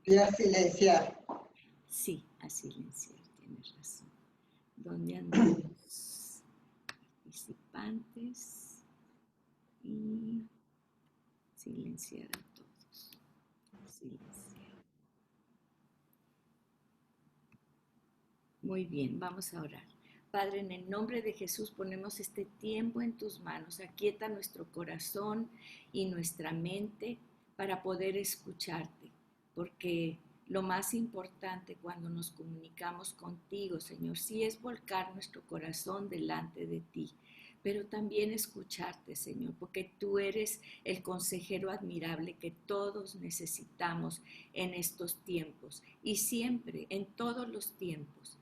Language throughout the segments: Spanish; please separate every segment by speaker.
Speaker 1: Y a silenciar.
Speaker 2: Sí, a silenciar, tienes razón. ¿Dónde andan los participantes? Y silenciar a todos. Silenciar. Muy bien, vamos a orar. Padre, en el nombre de Jesús ponemos este tiempo en tus manos. Aquieta nuestro corazón y nuestra mente para poder escucharte, porque lo más importante cuando nos comunicamos contigo, Señor, sí es volcar nuestro corazón delante de ti, pero también escucharte, Señor, porque tú eres el consejero admirable que todos necesitamos en estos tiempos y siempre, en todos los tiempos,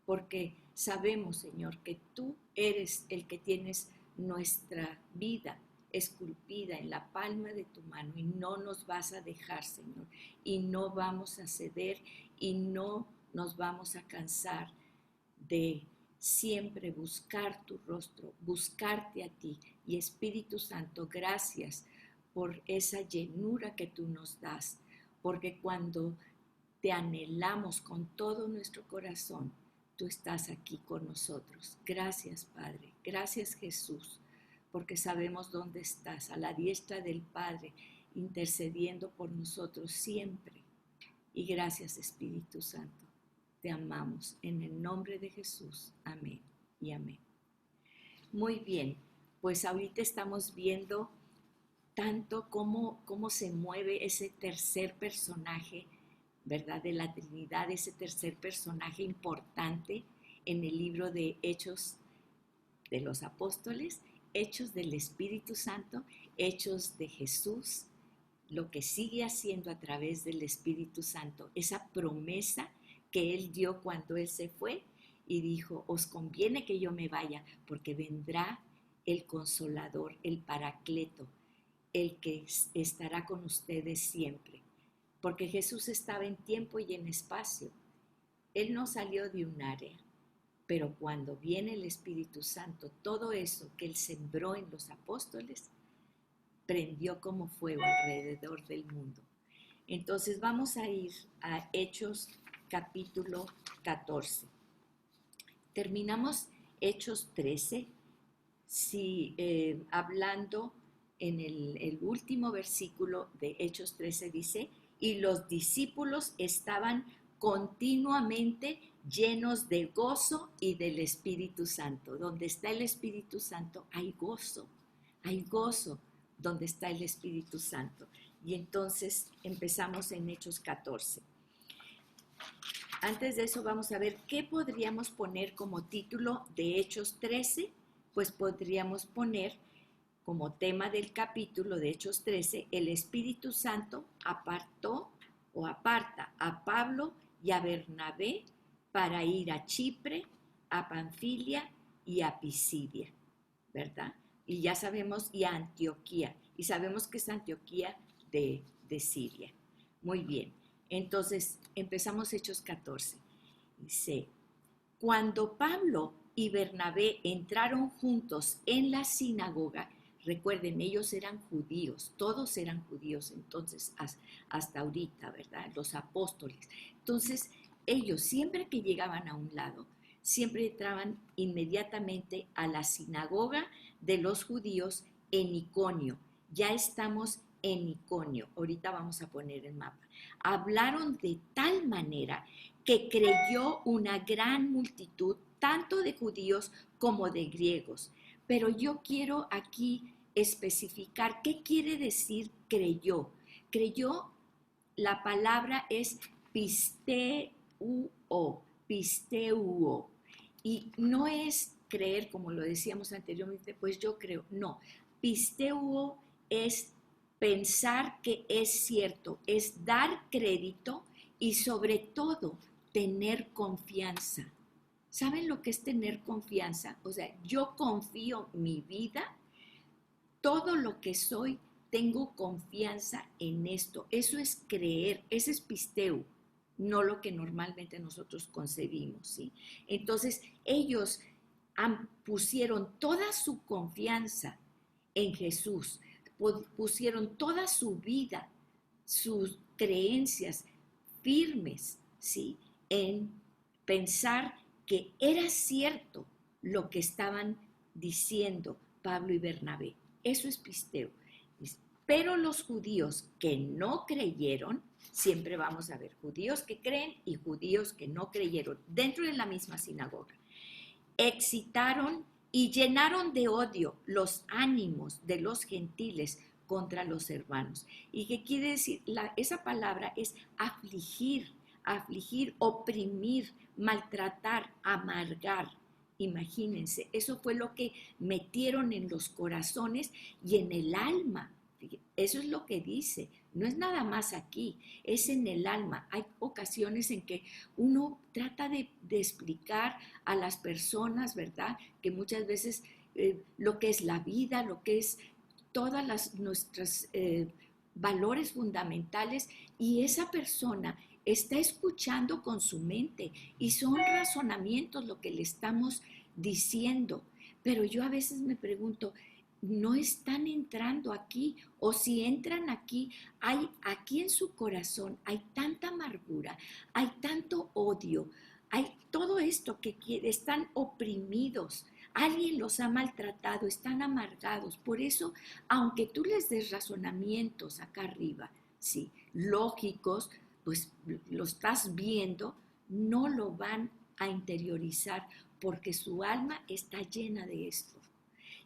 Speaker 2: porque sabemos, Señor, que tú eres el que tienes nuestra vida esculpida en la palma de tu mano y no nos vas a dejar, Señor, y no vamos a ceder y no nos vamos a cansar de siempre buscar tu rostro, buscarte a ti. Y Espíritu Santo, gracias por esa llenura que tú nos das, porque cuando te anhelamos con todo nuestro corazón, tú estás aquí con nosotros. Gracias, Padre. Gracias, Jesús, porque sabemos dónde estás, a la diestra del Padre, intercediendo por nosotros siempre. Y gracias, Espíritu Santo. Te amamos en el nombre de Jesús. Amén y amén. Muy bien, pues ahorita estamos viendo tanto cómo se mueve ese tercer personaje, ¿verdad? De la Trinidad, ese tercer personaje importante en el libro de Hechos de los Apóstoles, Hechos del Espíritu Santo, Hechos de Jesús, lo que sigue haciendo a través del Espíritu Santo, esa promesa que Él dio cuando Él se fue y dijo, os conviene que yo me vaya porque vendrá el Consolador, el Paracleto, el que estará con ustedes siempre. Porque Jesús estaba en tiempo y en espacio. Él no salió de un área, pero cuando viene el Espíritu Santo, todo eso que Él sembró en los apóstoles, prendió como fuego alrededor del mundo. Entonces vamos a ir a Hechos capítulo 14. Terminamos Hechos 13, hablando en el último versículo de Hechos 13 dice, y los discípulos estaban continuamente llenos de gozo y del Espíritu Santo. Donde está el Espíritu Santo hay gozo, hay gozo donde está el Espíritu Santo. Y entonces empezamos en Hechos 14. Antes de eso vamos a ver qué podríamos poner como título de Hechos 13. Pues podríamos poner como tema del capítulo de Hechos 13, el Espíritu Santo apartó o aparta a Pablo y a Bernabé para ir a Chipre, a Panfilia y a Pisidia, ¿verdad? Y ya sabemos, y a Antioquía, y sabemos que es Antioquía de Siria. Muy bien, entonces empezamos Hechos 14. Dice, cuando Pablo y Bernabé entraron juntos en la sinagoga, recuerden, ellos eran judíos, todos eran judíos entonces hasta ahorita, ¿verdad? Los apóstoles. Entonces, ellos siempre que llegaban a un lado, siempre entraban inmediatamente a la sinagoga de los judíos en Iconio. Ya estamos en Iconio, ahorita vamos a poner el mapa. Hablaron de tal manera que creyó una gran multitud, tanto de judíos como de griegos. Pero yo quiero aquí especificar qué quiere decir creyó. Creyó, la palabra es pisteuo, pisteuo. Y no es creer, como lo decíamos anteriormente, pues yo creo. No, pisteuo es pensar que es cierto, es dar crédito y sobre todo tener confianza. ¿Saben lo que es tener confianza? O sea, yo confío mi vida, todo lo que soy, tengo confianza en esto. Eso es creer, ese es pisteu, no lo que normalmente nosotros concebimos, ¿sí? Entonces, ellos pusieron toda su confianza en Jesús, pusieron toda su vida, sus creencias firmes, ¿sí? En pensar que era cierto lo que estaban diciendo Pablo y Bernabé. Eso es pisteo. Pero los judíos que no creyeron, siempre vamos a ver judíos que creen y judíos que no creyeron dentro de la misma sinagoga, excitaron y llenaron de odio los ánimos de los gentiles contra los hermanos. ¿Y qué quiere decir? Esa palabra es afligir, oprimir, maltratar, amargar. Imagínense, eso fue lo que metieron en los corazones y en el alma. Eso es lo que dice, no es nada más aquí, es en el alma. Hay ocasiones en que uno trata de explicar a las personas, ¿verdad? Que muchas veces lo que es la vida, lo que es todas nuestros valores fundamentales, y esa persona está escuchando con su mente y son razonamientos lo que le estamos diciendo. Pero yo a veces me pregunto, no están entrando aquí, o si entran aquí, hay aquí en su corazón, hay tanta amargura, hay tanto odio, hay todo esto que están oprimidos, alguien los ha maltratado, están amargados. Por eso, aunque tú les des razonamientos acá arriba, sí, lógicos, pues lo estás viendo, no lo van a interiorizar porque su alma está llena de esto.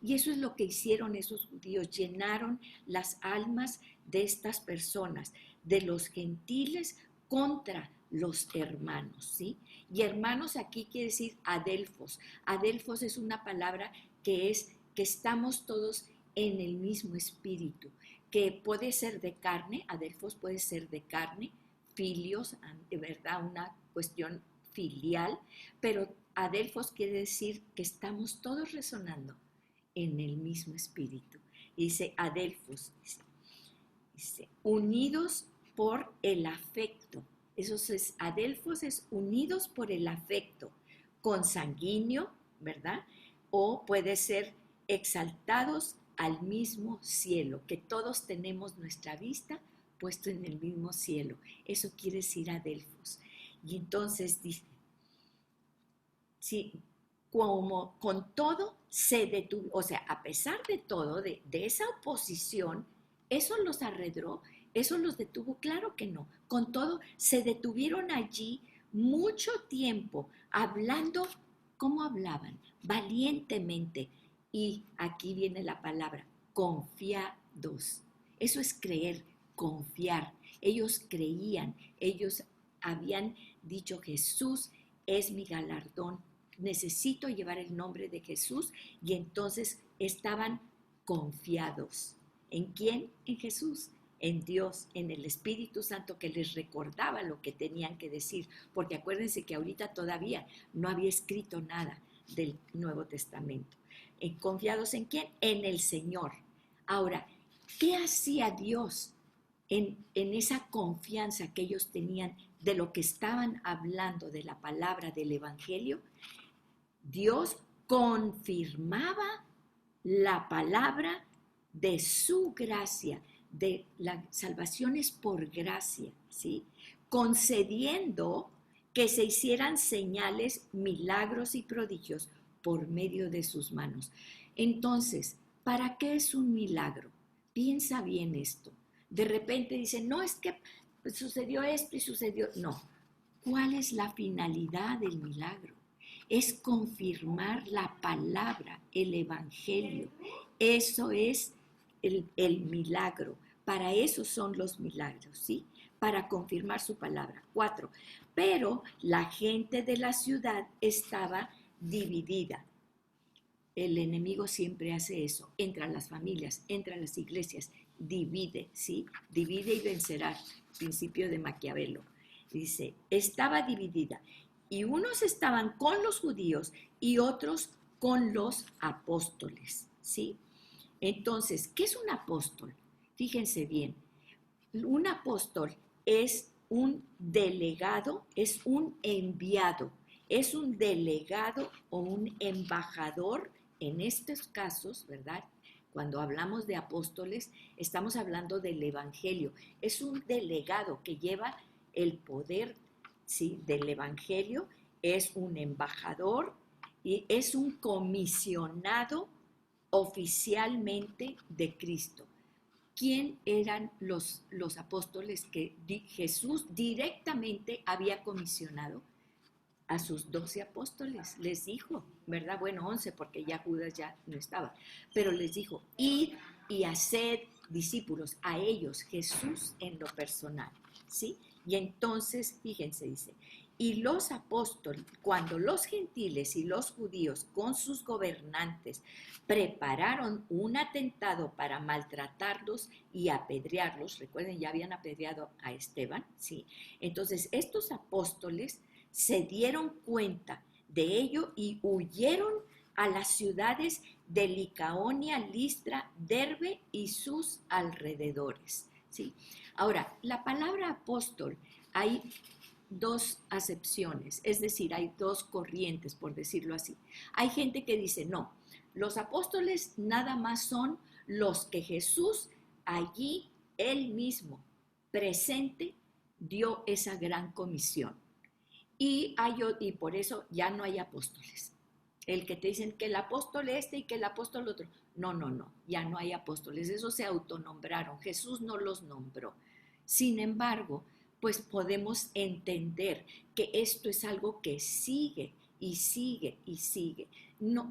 Speaker 2: Y eso es lo que hicieron esos judíos, llenaron las almas de estas personas, de los gentiles contra los hermanos, ¿sí? Y hermanos aquí quiere decir adelfos. Adelfos es una palabra que es que estamos todos en el mismo espíritu, que puede ser de carne, adelfos puede ser de carne, filios, de verdad, una cuestión filial, pero adelfos quiere decir que estamos todos resonando en el mismo espíritu. Dice adelfos, dice, unidos por el afecto. Eso es, adelfos es unidos por el afecto, consanguíneo, ¿verdad? O puede ser exaltados al mismo cielo, que todos tenemos nuestra vista puesto en el mismo cielo. Eso quiere decir adelfos. Y entonces dice, sí, como con todo se detuvo, o sea, a pesar de todo, de esa oposición, ¿eso los arredró? ¿Eso los detuvo? Claro que no. Con todo, se detuvieron allí mucho tiempo hablando, ¿cómo hablaban? Valientemente. Y aquí viene la palabra, confiados. Eso es creer, confiar. Ellos creían, ellos habían dicho, Jesús es mi galardón, necesito llevar el nombre de Jesús, y entonces estaban confiados. ¿En quién? En Jesús, en Dios, en el Espíritu Santo que les recordaba lo que tenían que decir, porque acuérdense que ahorita todavía no había escrito nada del Nuevo Testamento. ¿Confiados en quién? En el Señor. Ahora, ¿qué hacía Dios en esa confianza que ellos tenían de lo que estaban hablando, de la palabra del Evangelio? Dios confirmaba la palabra de su gracia, de la salvación es por gracia, ¿sí? Concediendo que se hicieran señales, milagros y prodigios por medio de sus manos. Entonces, ¿para qué es un milagro? Piensa bien esto. De repente dicen, no, es que sucedió esto y sucedió. No. ¿Cuál es la finalidad del milagro? Es confirmar la palabra, el Evangelio. Eso es el milagro. Para eso son los milagros, ¿sí? Para confirmar su palabra. 4. Pero la gente de la ciudad estaba dividida. El enemigo siempre hace eso. Entra a las familias, entra a las iglesias, divide, ¿sí? Divide y vencerá. Principio de Maquiavelo. Dice, estaba dividida. Y unos estaban con los judíos y otros con los apóstoles, ¿sí? Entonces, ¿qué es un apóstol? Fíjense bien, un apóstol es un delegado, es un enviado, es un delegado o un embajador en estos casos, ¿verdad? Cuando hablamos de apóstoles, estamos hablando del Evangelio. Es un delegado que lleva el poder, ¿sí?, del Evangelio, es un embajador y es un comisionado oficialmente de Cristo. ¿Quién eran los apóstoles que Jesús directamente había comisionado? A sus 12 apóstoles, les dijo, ¿verdad? Bueno, 11 porque ya Judas ya no estaba, pero les dijo, id y haced discípulos, a ellos, Jesús en lo personal, ¿sí? Y entonces, fíjense, dice, y los apóstoles, cuando los gentiles y los judíos con sus gobernantes prepararon un atentado para maltratarlos y apedrearlos, recuerden, ya habían apedreado a Esteban, ¿sí? Entonces, estos apóstoles se dieron cuenta de ello y huyeron a las ciudades de Licaonia, Listra, Derbe y sus alrededores, ¿sí? Ahora, la palabra apóstol, hay dos acepciones, es decir, hay dos corrientes, por decirlo así. Hay gente que dice, no, los apóstoles nada más son los que Jesús allí, él mismo, presente, dio esa gran comisión. Y por eso ya no hay apóstoles. El que te dicen que el apóstol este y que el apóstol otro. No, no, no, ya no hay apóstoles. Esos se autonombraron. Jesús no los nombró. Sin embargo, pues podemos entender que esto es algo que sigue y sigue y sigue. No,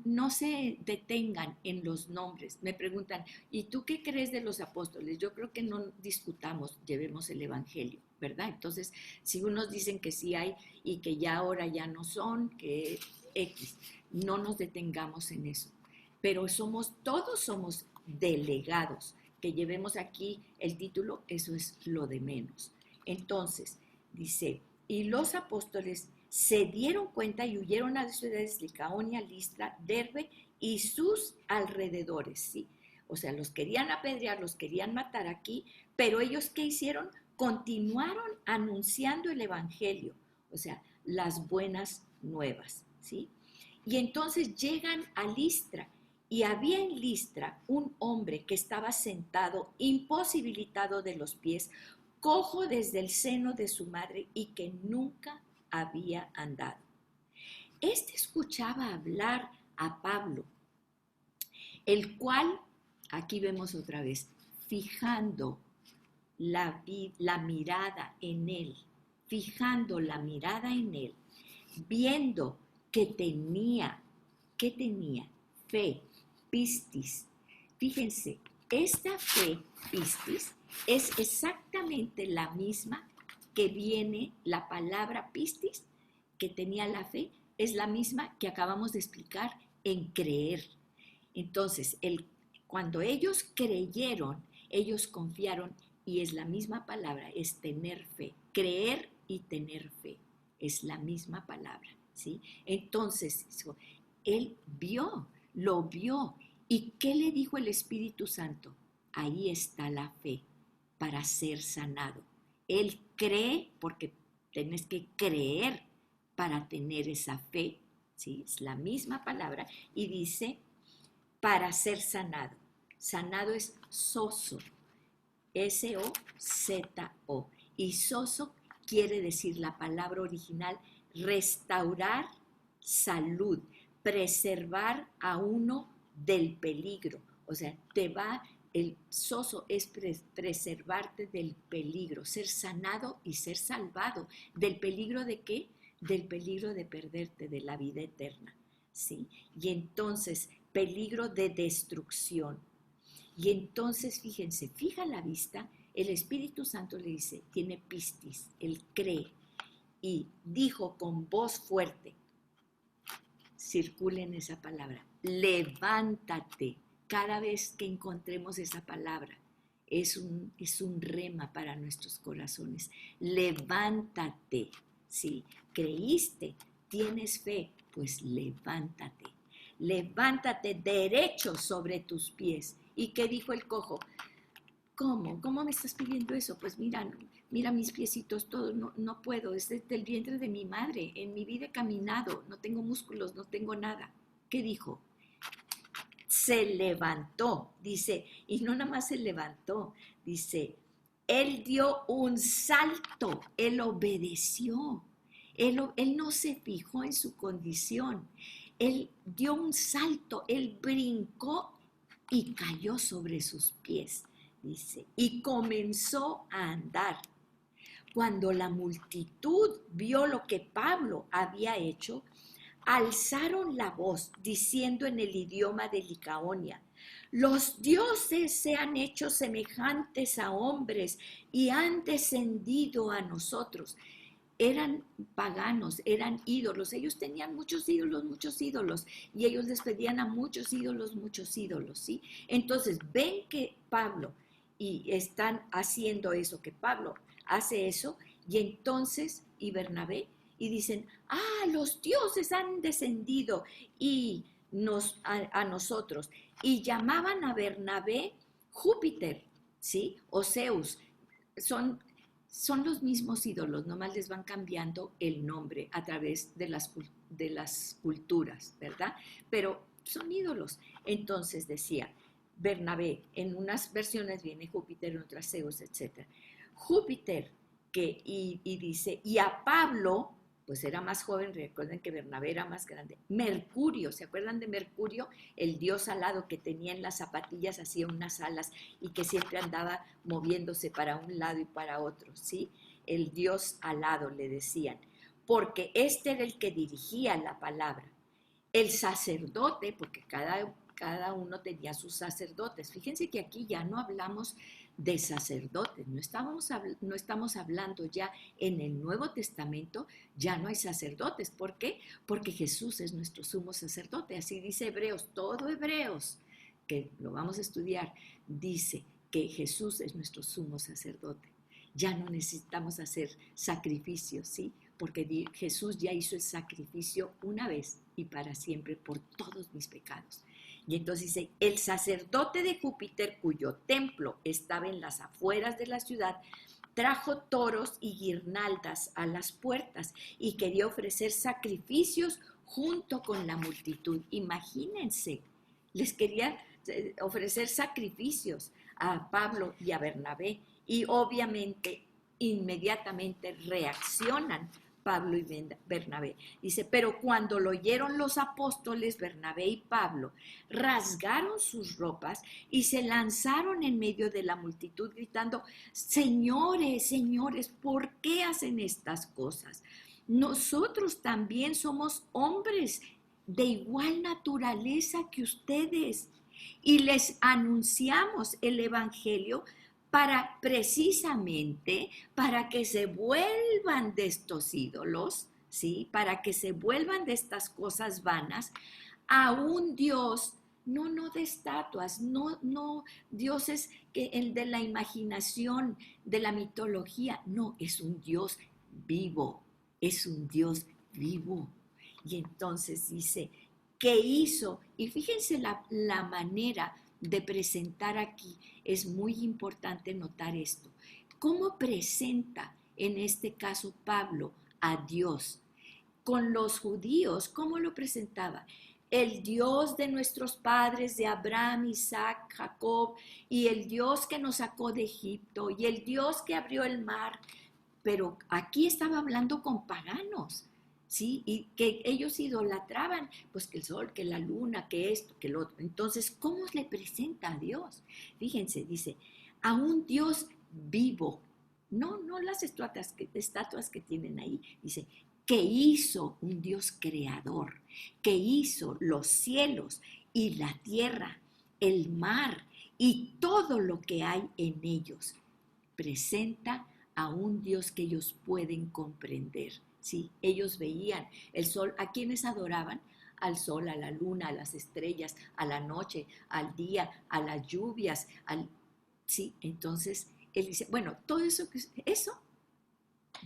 Speaker 2: no se detengan en los nombres. Me preguntan, ¿y tú qué crees de los apóstoles? Yo creo que no discutamos, llevemos el Evangelio, ¿verdad? Entonces, si unos dicen que sí hay y que ya ahora ya no son, que X, no nos detengamos en eso. Pero todos somos delegados. Que llevemos aquí el título, eso es lo de menos. Entonces, dice, y los apóstoles se dieron cuenta y huyeron a las ciudades de Licaonia, Listra, Derbe y sus alrededores, ¿sí? O sea, los querían apedrear, los querían matar aquí, pero ellos, ¿qué hicieron? Continuaron anunciando el Evangelio, o sea, las buenas nuevas, ¿sí? Y entonces llegan a Listra, y había en Listra un hombre que estaba sentado, imposibilitado de los pies, cojo desde el seno de su madre y que nunca había andado. Este escuchaba hablar a Pablo, el cual, aquí vemos otra vez, fijando la mirada en él, fijando la mirada en él, viendo que tenía fe, pistis. Fíjense, esta fe, pistis, es exactamente la misma que viene la palabra pistis, que tenía la fe, es la misma que acabamos de explicar en creer. Entonces, cuando ellos creyeron, ellos confiaron y es la misma palabra, es tener fe. Creer y tener fe es la misma palabra, ¿sí? Entonces, él lo vio. ¿Y qué le dijo el Espíritu Santo? Ahí está la fe para ser sanado. Él cree porque tenés que creer para tener esa fe, ¿sí? Es la misma palabra y dice para ser sanado. Sanado es sozo, S-O-Z-O. Y sozo quiere decir la palabra original restaurar salud, preservar a uno del peligro. O sea, el sozo es preservarte del peligro, ser sanado y ser salvado. ¿Del peligro de qué? Del peligro de perderte de la vida eterna, ¿sí? Y entonces, peligro de destrucción. Y entonces, fíjense, fija la vista, el Espíritu Santo le dice, tiene pistis, él cree. Y dijo con voz fuerte, circulen esa palabra, levántate. Cada vez que encontremos esa palabra, es un rema para nuestros corazones. Levántate, ¿sí? ¿Creíste? ¿Tienes fe? Pues levántate. Levántate derecho sobre tus pies. ¿Y qué dijo el cojo? ¿Cómo? ¿Cómo me estás pidiendo eso? Pues mira mis piecitos todos, no puedo, es desde el vientre de mi madre, en mi vida he caminado, no tengo músculos, no tengo nada. ¿Qué dijo? Se levantó, dice, y no nada más se levantó, dice, Él dio un salto, él obedeció, él no se fijó en su condición, él dio un salto, él brincó y cayó sobre sus pies, dice, y comenzó a andar. Cuando la multitud vio lo que Pablo había hecho, alzaron la voz diciendo en el idioma de Licaonia: los dioses se han hecho semejantes a hombres y han descendido a nosotros. Eran paganos, eran ídolos, ellos tenían muchos ídolos, y ellos les pedían a muchos ídolos, ¿sí? Entonces ven que Pablo, y están haciendo eso, que Pablo hace eso, y entonces, y Bernabé, y dicen, los dioses han descendido y a nosotros, y llamaban a Bernabé Júpiter, ¿sí? O Zeus, son los mismos ídolos, nomás les van cambiando el nombre a través de las culturas, ¿verdad? Pero son ídolos. Entonces decía Bernabé, en unas versiones viene Júpiter, en otras Zeus, etc. Júpiter, y dice, y a Pablo, pues era más joven, recuerden que Bernabé era más grande, Mercurio, ¿se acuerdan de Mercurio? El dios alado que tenía en las zapatillas, hacía unas alas y que siempre andaba moviéndose para un lado y para otro, ¿sí? El dios alado le decían, porque este era el que dirigía la palabra. El sacerdote, porque cada uno tenía sus sacerdotes. Fíjense que aquí ya no hablamos de sacerdotes, no estamos hablando ya en el Nuevo Testamento, ya no hay sacerdotes. ¿Por qué? Porque Jesús es nuestro sumo sacerdote. Así dice Hebreos, todo Hebreos, que lo vamos a estudiar, dice que Jesús es nuestro sumo sacerdote. Ya no necesitamos hacer sacrificios, ¿sí? Porque Jesús ya hizo el sacrificio una vez y para siempre por todos mis pecados. Y entonces dice, el sacerdote de Júpiter, cuyo templo estaba en las afueras de la ciudad, trajo toros y guirnaldas a las puertas y quería ofrecer sacrificios junto con la multitud. Imagínense, les quería ofrecer sacrificios a Pablo y a Bernabé, y obviamente inmediatamente reaccionan Pablo y Bernabé. Dice, pero cuando lo oyeron los apóstoles Bernabé y Pablo, rasgaron sus ropas y se lanzaron en medio de la multitud gritando, señores, señores, ¿por qué hacen estas cosas? Nosotros también somos hombres de igual naturaleza que ustedes y les anunciamos el evangelio para precisamente para que se vuelvan de estos ídolos, ¿sí? Para que se vuelvan de estas cosas vanas a un Dios, no de estatuas, no dioses que el de la imaginación, de la mitología, no, es un Dios vivo, es un Dios vivo. Y entonces dice, ¿qué hizo? Y fíjense la manera de presentar aquí, es muy importante notar esto. ¿Cómo presenta en este caso Pablo a Dios? Con los judíos, ¿cómo lo presentaba? El Dios de nuestros padres, de Abraham, Isaac, Jacob, y el Dios que nos sacó de Egipto, y el Dios que abrió el mar. Pero aquí estaba hablando con paganos, ¿sí? Y que ellos idolatraban, pues que el sol, que la luna, que esto, que lo otro. Entonces, ¿cómo le presenta a Dios? Fíjense, dice, a un Dios vivo, no las estatuas que tienen ahí, dice, que hizo un Dios creador, que hizo los cielos y la tierra, el mar y todo lo que hay en ellos. Presenta a un Dios que ellos pueden comprender. ¿Sí? Ellos veían el sol, ¿a quienes adoraban? Al sol, a la luna, a las estrellas, a la noche, al día, a las lluvias, sí, entonces él dice, bueno, todo eso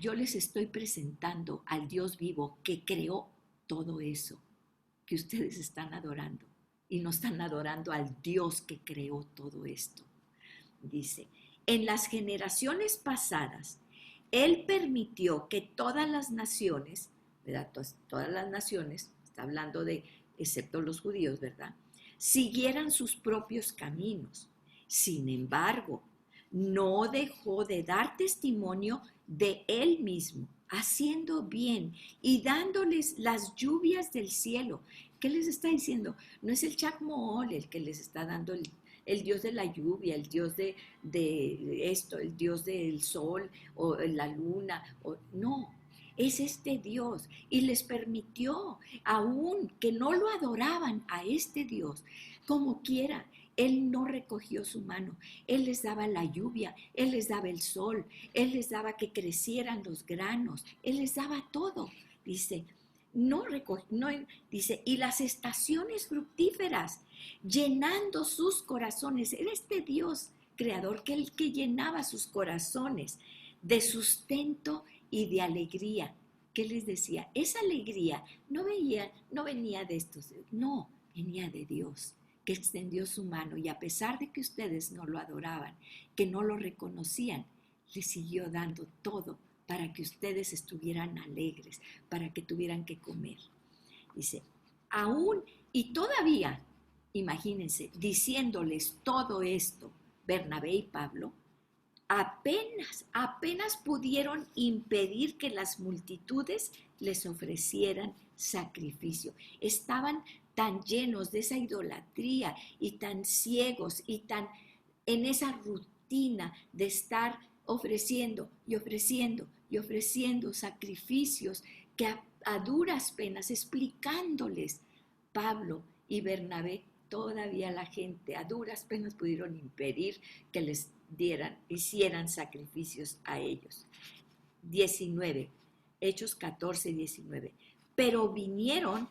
Speaker 2: yo les estoy presentando al Dios vivo que creó todo eso que ustedes están adorando y no están adorando al Dios que creó todo esto. Dice, en las generaciones pasadas, Él permitió que todas las naciones, ¿verdad? Todas las naciones, está hablando de, excepto los judíos, ¿verdad? Siguieran sus propios caminos. Sin embargo, no dejó de dar testimonio de él mismo, haciendo bien y dándoles las lluvias del cielo. ¿Qué les está diciendo? No es el Chacmool el que les está dando el Dios de la lluvia, el Dios de esto, el Dios del sol o la luna. No, es este Dios. Y les permitió, aún que no lo adoraban a este Dios, como quiera. Él no recogió su mano, Él les daba la lluvia, Él les daba el sol, Él les daba que crecieran los granos, Él les daba todo. Dice, dice, y las estaciones fructíferas, llenando sus corazones. Era este Dios creador que el que llenaba sus corazones de sustento y de alegría. ¿Qué les decía? Esa alegría no venía de estos, no, venía de Dios, que extendió su mano y a pesar de que ustedes no lo adoraban, que no lo reconocían, les siguió dando todo para que ustedes estuvieran alegres, para que tuvieran que comer. Dice, aún y todavía, imagínense, diciéndoles todo esto, Bernabé y Pablo, apenas pudieron impedir que las multitudes les ofrecieran sacrificio. Estaban tan llenos de esa idolatría y tan ciegos y tan en esa rutina de estar ofreciendo y ofreciendo y ofreciendo sacrificios que a duras penas explicándoles Pablo y Bernabé, todavía la gente a duras penas pudieron impedir que les hicieran sacrificios a ellos. 19, Hechos 14, 19. Pero vinieron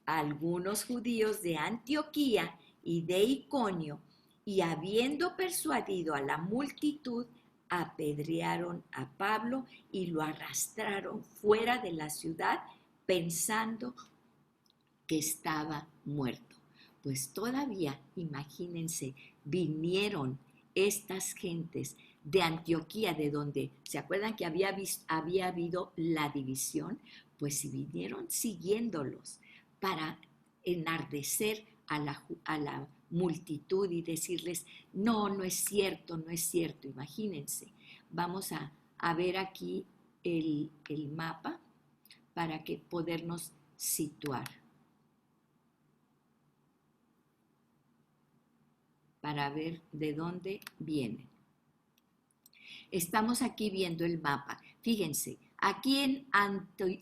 Speaker 2: algunos judíos de Antioquía y de Iconio, y habiendo persuadido a la multitud, apedrearon a Pablo y lo arrastraron fuera de la ciudad, pensando que estaba muerto. Pues todavía, imagínense, vinieron estas gentes de Antioquía, de donde, ¿se acuerdan que había habido la división? Pues si vinieron siguiéndolos para enardecer a la multitud y decirles, no, no es cierto, no es cierto, imagínense. Vamos a ver aquí el mapa para que podernos situar. Para ver de dónde vienen. Estamos aquí viendo el mapa. Fíjense, aquí en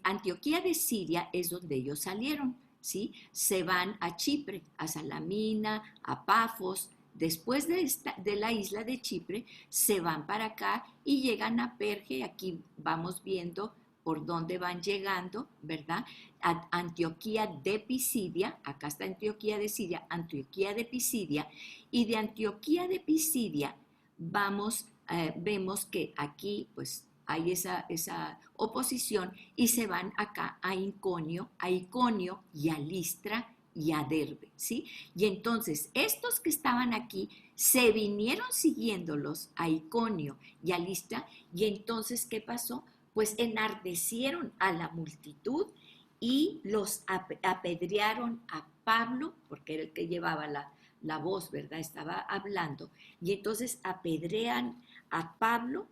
Speaker 2: Antioquía de Siria es donde ellos salieron, ¿sí? Se van a Chipre, a Salamina, a Pafos. Después de la isla de Chipre, se van para acá y llegan a Perge. Aquí vamos viendo por dónde van llegando, ¿verdad? A Antioquía de Pisidia, acá está Antioquía de Siria, Antioquía de Pisidia, y de Antioquía de Pisidia vemos que aquí pues hay esa oposición y se van acá a Iconio y a Listra y a Derbe, ¿sí? Y entonces estos que estaban aquí se vinieron siguiéndolos a Iconio y a Listra, y entonces ¿qué pasó? Pues enardecieron a la multitud y los apedrearon a Pablo, porque era el que llevaba la voz, ¿verdad? Estaba hablando. Y entonces apedrean a Pablo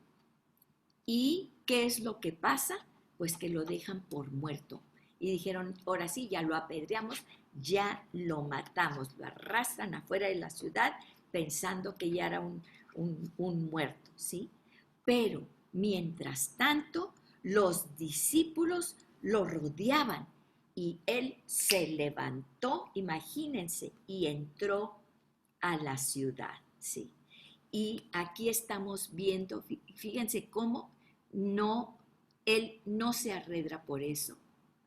Speaker 2: y ¿qué es lo que pasa? Pues que lo dejan por muerto. Y dijeron, ahora sí, ya lo apedreamos, ya lo matamos, lo arrastran afuera de la ciudad pensando que ya era un muerto, ¿sí? Pero mientras tanto, los discípulos lo rodeaban y él se levantó, imagínense, y entró a la ciudad, ¿sí? Y aquí estamos viendo, fíjense cómo él no se arredra por eso.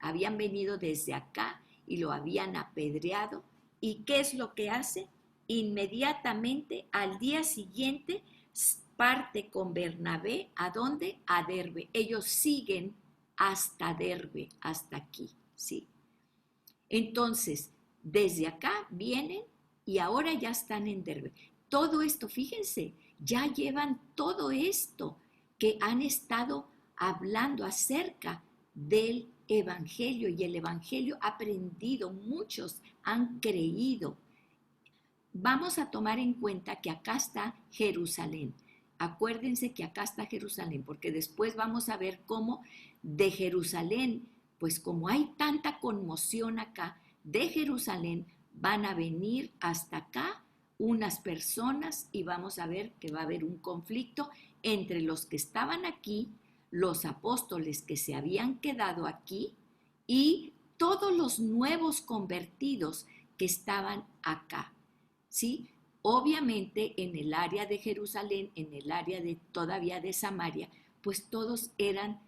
Speaker 2: Habían venido desde acá y lo habían apedreado. ¿Y qué es lo que hace? Inmediatamente, al día siguiente, parte con Bernabé, ¿a dónde? A Derbe. Ellos siguen hasta Derbe, hasta aquí, ¿sí? Entonces, desde acá vienen y ahora ya están en Derbe. Todo esto, fíjense, ya llevan todo esto que han estado hablando acerca del Evangelio, y el Evangelio ha aprendido, muchos han creído. Vamos a tomar en cuenta que acá está Jerusalén. Acuérdense que acá está Jerusalén, porque después vamos a ver cómo de Jerusalén, pues como hay tanta conmoción acá, de Jerusalén van a venir hasta acá unas personas y vamos a ver que va a haber un conflicto entre los que estaban aquí, los apóstoles que se habían quedado aquí y todos los nuevos convertidos que estaban acá, ¿sí? Obviamente en el área de Jerusalén, en el área de todavía de Samaria, pues todos eran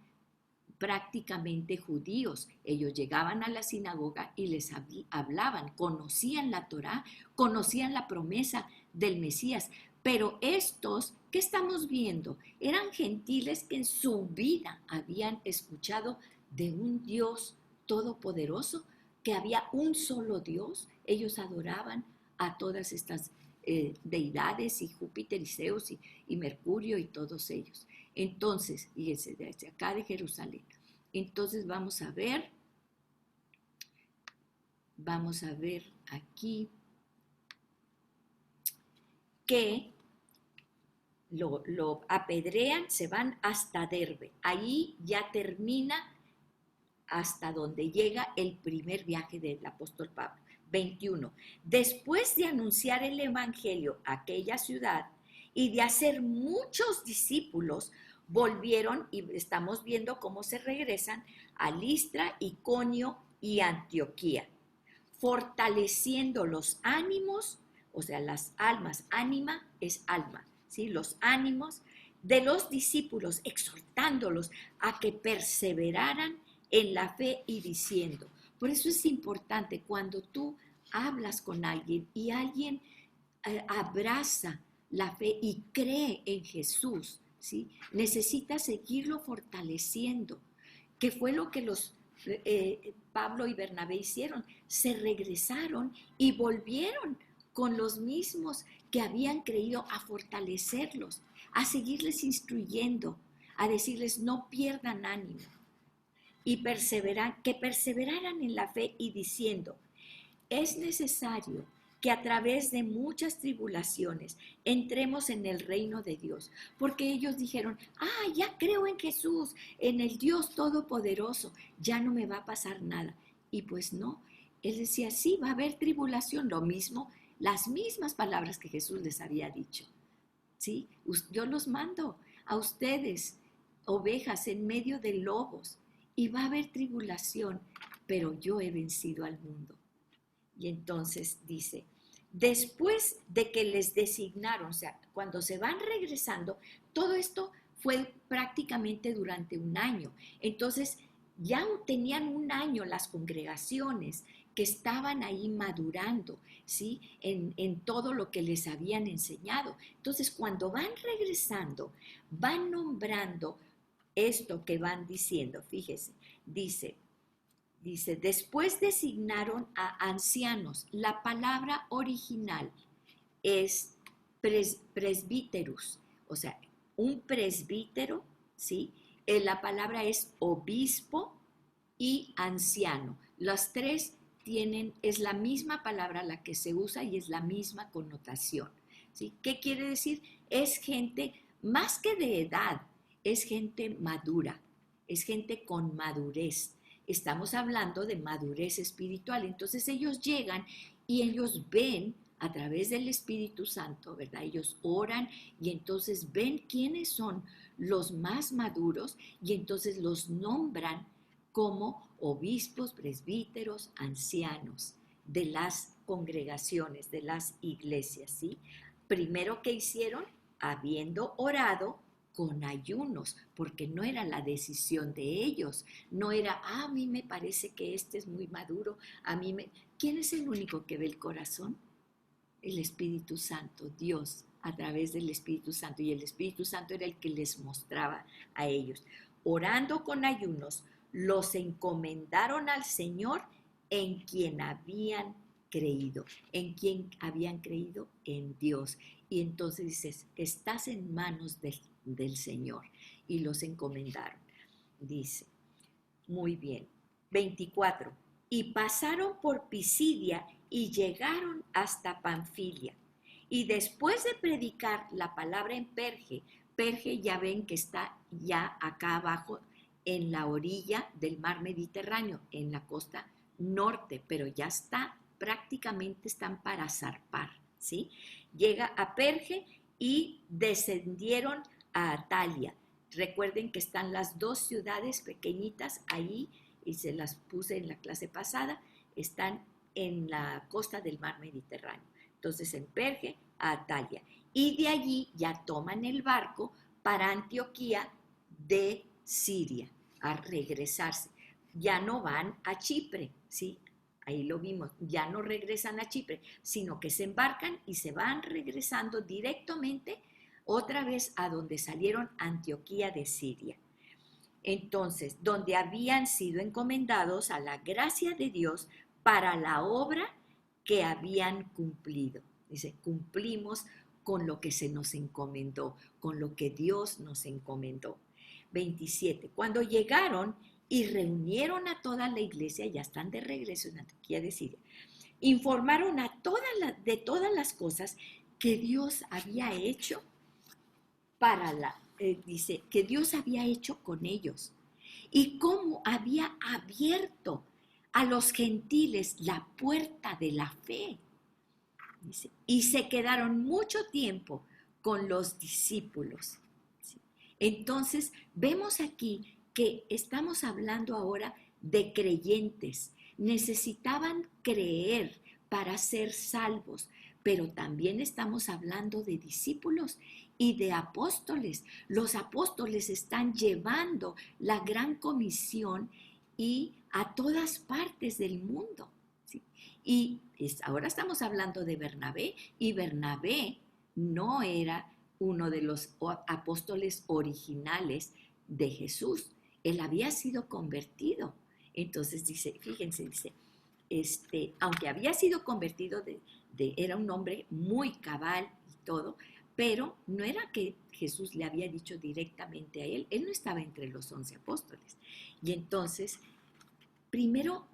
Speaker 2: prácticamente judíos. Ellos llegaban a la sinagoga y les hablaban, conocían la Torá, conocían la promesa del Mesías. Pero estos, ¿qué estamos viendo? Eran gentiles que en su vida habían escuchado de un Dios todopoderoso, que había un solo Dios. Ellos adoraban a todas estas deidades y Júpiter y Zeus y Mercurio y todos ellos. Entonces, fíjense, desde acá de Jerusalén. Entonces vamos a ver aquí que lo apedrean, se van hasta Derbe. Ahí ya termina hasta donde llega el primer viaje del apóstol Pablo. 21. Después de anunciar el evangelio a aquella ciudad y de hacer muchos discípulos, volvieron y estamos viendo cómo se regresan a Listra, Iconio y Antioquía, fortaleciendo los ánimos, o sea, las almas, ánima es alma, ¿sí? Los ánimos de los discípulos, exhortándolos a que perseveraran en la fe y diciendo. Por eso es importante cuando tú hablas con alguien y alguien abraza la fe y cree en Jesús, ¿sí? Necesita seguirlo fortaleciendo, que fue lo que Pablo y Bernabé hicieron. Se regresaron y volvieron con los mismos que habían creído a fortalecerlos, a seguirles instruyendo, a decirles no pierdan ánimo y que perseveraran en la fe y diciendo, es necesario que a través de muchas tribulaciones entremos en el reino de Dios, porque ellos dijeron, ya creo en Jesús, en el Dios Todopoderoso, ya no me va a pasar nada. Y pues no, él decía, sí, va a haber tribulación, lo mismo, las mismas palabras que Jesús les había dicho, ¿sí? Yo los mando a ustedes, ovejas en medio de lobos, y va a haber tribulación, pero yo he vencido al mundo. Y entonces dice, después de que les designaron, o sea, cuando se van regresando, todo esto fue prácticamente durante un año. Entonces, ya tenían un año las congregaciones que estaban ahí madurando, ¿sí? En todo lo que les habían enseñado. Entonces, cuando van regresando, van nombrando esto que van diciendo. Fíjese, dice, después designaron a ancianos. La palabra original es presbíterus, o sea, un presbítero, ¿sí? La palabra es obispo y anciano. Las tres es la misma palabra la que se usa y es la misma connotación, ¿sí? ¿Qué quiere decir? Es gente más que de edad, es gente madura, es gente con madurez. Estamos hablando de madurez espiritual. Entonces ellos llegan y ellos ven a través del Espíritu Santo, ¿verdad? Ellos oran y entonces ven quiénes son los más maduros y entonces los nombran como obispos, presbíteros, ancianos de las congregaciones, de las iglesias, ¿sí? Primero que hicieron, habiendo orado, con ayunos, porque no era la decisión de ellos, no era, a mí me parece que este es muy maduro, ¿Quién es el único que ve el corazón? El Espíritu Santo, Dios, a través del Espíritu Santo, y el Espíritu Santo era el que les mostraba a ellos. Orando con ayunos, los encomendaron al Señor en quien habían creído. ¿En quién habían creído? En Dios. Y entonces dices, estás en manos del Señor. Y los encomendaron. Dice, muy bien. 24. Y pasaron por Pisidia y llegaron hasta Panfilia. Y después de predicar la palabra en Perge, Perge ya ven que está ya acá abajo en la orilla del mar Mediterráneo, en la costa norte, pero ya está, prácticamente están para zarpar, ¿sí? Llega a Perge y descendieron a Atalia. Recuerden que están las dos ciudades pequeñitas ahí, y se las puse en la clase pasada, están en la costa del mar Mediterráneo. Entonces, en Perge a Atalia. Y de allí ya toman el barco para Antioquía de Siria, a regresarse. Ya no van a Chipre, ¿sí? Ahí lo vimos, ya no regresan a Chipre, sino que se embarcan y se van regresando directamente otra vez a donde salieron, Antioquía de Siria. Entonces, donde habían sido encomendados a la gracia de Dios para la obra que habían cumplido. Dice, cumplimos con lo que se nos encomendó, con lo que Dios nos encomendó. 27. Cuando llegaron y reunieron a toda la iglesia, ya están de regreso en Antioquía de Siria, informaron de todas las cosas que Dios había hecho dice, que Dios había hecho con ellos y cómo había abierto a los gentiles la puerta de la fe. Dice, y se quedaron mucho tiempo con los discípulos. ¿Sí? Entonces, vemos aquí que estamos hablando ahora de creyentes. Necesitaban creer para ser salvos, pero también estamos hablando de discípulos y de apóstoles. Los apóstoles están llevando la gran comisión y a todas partes del mundo. ¿Sí? Y ahora estamos hablando de Bernabé, y Bernabé no era uno de los apóstoles originales de Jesús. Él había sido convertido. Entonces dice, fíjense, dice, aunque había sido convertido, era un hombre muy cabal y todo, pero no era que Jesús le había dicho directamente a él. Él no estaba entre los 11 apóstoles. Y entonces, primero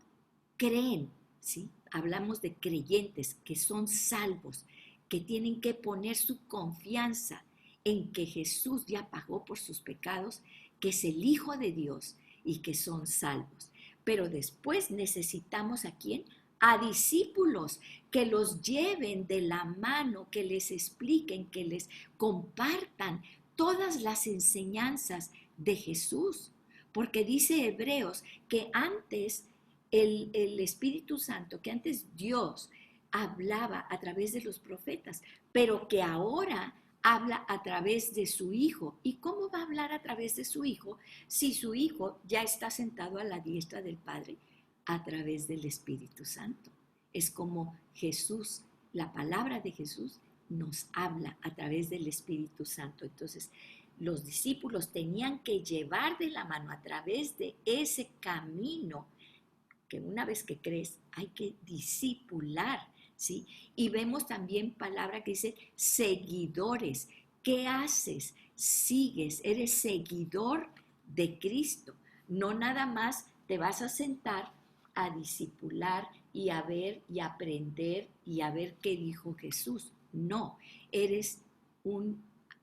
Speaker 2: creen, ¿sí? Hablamos de creyentes que son salvos, que tienen que poner su confianza en que Jesús ya pagó por sus pecados, que es el Hijo de Dios y que son salvos. Pero después necesitamos ¿a quién? A discípulos que los lleven de la mano, que les expliquen, que les compartan todas las enseñanzas de Jesús. Porque dice Hebreos que antes el Espíritu Santo, que antes Dios hablaba a través de los profetas, pero que ahora habla a través de su Hijo. ¿Y cómo va a hablar a través de su Hijo si su Hijo ya está sentado a la diestra del Padre? A través del Espíritu Santo. Es como Jesús, la palabra de Jesús nos habla a través del Espíritu Santo. Entonces, los discípulos tenían que llevar de la mano a través de ese camino que una vez que crees hay que discipular, ¿sí? Y vemos también palabra que dice seguidores. ¿Qué haces? Sigues, eres seguidor de Cristo. No nada más te vas a sentar a discipular y a ver y aprender y a ver qué dijo Jesús. No,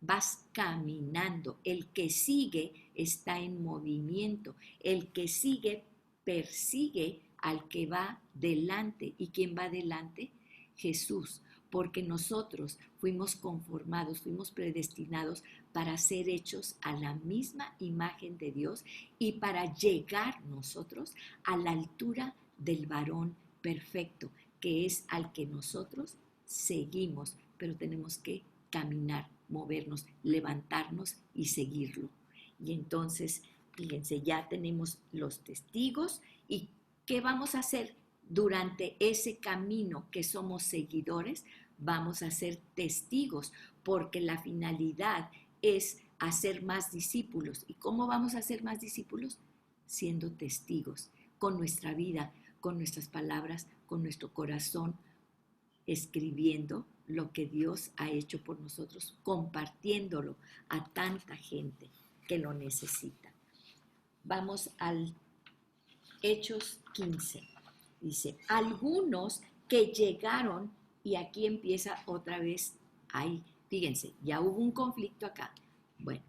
Speaker 2: vas caminando. El que sigue está en movimiento. El que sigue persigue al que va delante. ¿Y quién va delante? Jesús, porque nosotros fuimos conformados, fuimos predestinados para ser hechos a la misma imagen de Dios y para llegar nosotros a la altura del varón perfecto, que es al que nosotros seguimos, pero tenemos que caminar, movernos, levantarnos y seguirlo. Y entonces, fíjense, ya tenemos los testigos. ¿Y qué vamos a hacer durante ese camino que somos seguidores? Vamos a ser testigos, porque la finalidad es hacer más discípulos. ¿Y cómo vamos a hacer más discípulos? Siendo testigos, con nuestra vida, con nuestras palabras, con nuestro corazón, escribiendo lo que Dios ha hecho por nosotros, compartiéndolo a tanta gente que lo necesita. Vamos al Hechos 15. Dice, algunos que llegaron, y aquí empieza otra vez, ahí, fíjense, ya hubo un conflicto acá, Bueno,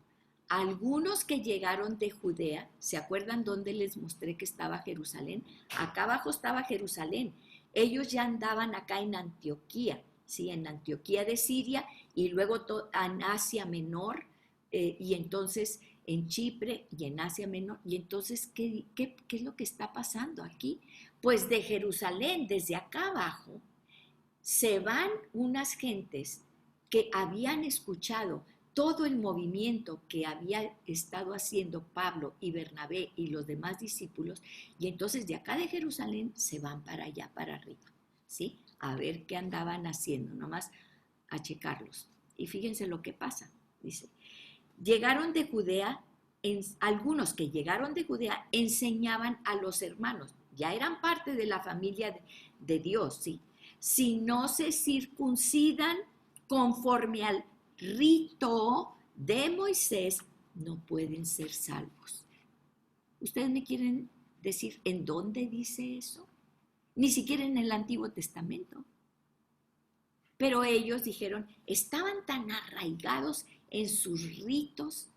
Speaker 2: algunos que llegaron de Judea, ¿se acuerdan dónde les mostré que estaba Jerusalén? Acá abajo estaba Jerusalén. Ellos ya andaban acá en Antioquía, ¿sí? En Antioquía de Siria y luego en Asia Menor y entonces en Chipre y en Asia Menor. Y entonces, ¿qué es lo que está pasando aquí? Pues de Jerusalén, desde acá abajo, se van unas gentes que habían escuchado todo el movimiento que había estado haciendo Pablo y Bernabé y los demás discípulos, y entonces de acá de Jerusalén se van para allá, para arriba, ¿sí? A ver qué andaban haciendo, nomás a checarlos. Y fíjense lo que pasa, dice, llegaron de Judea, algunos que llegaron de Judea enseñaban a los hermanos, ya eran parte de la familia de Dios, ¿sí? Si no se circuncidan conforme al rito de Moisés, no pueden ser salvos. ¿Ustedes me quieren decir en dónde dice eso? Ni siquiera en el Antiguo Testamento. Pero ellos dijeron, estaban tan arraigados en sus ritos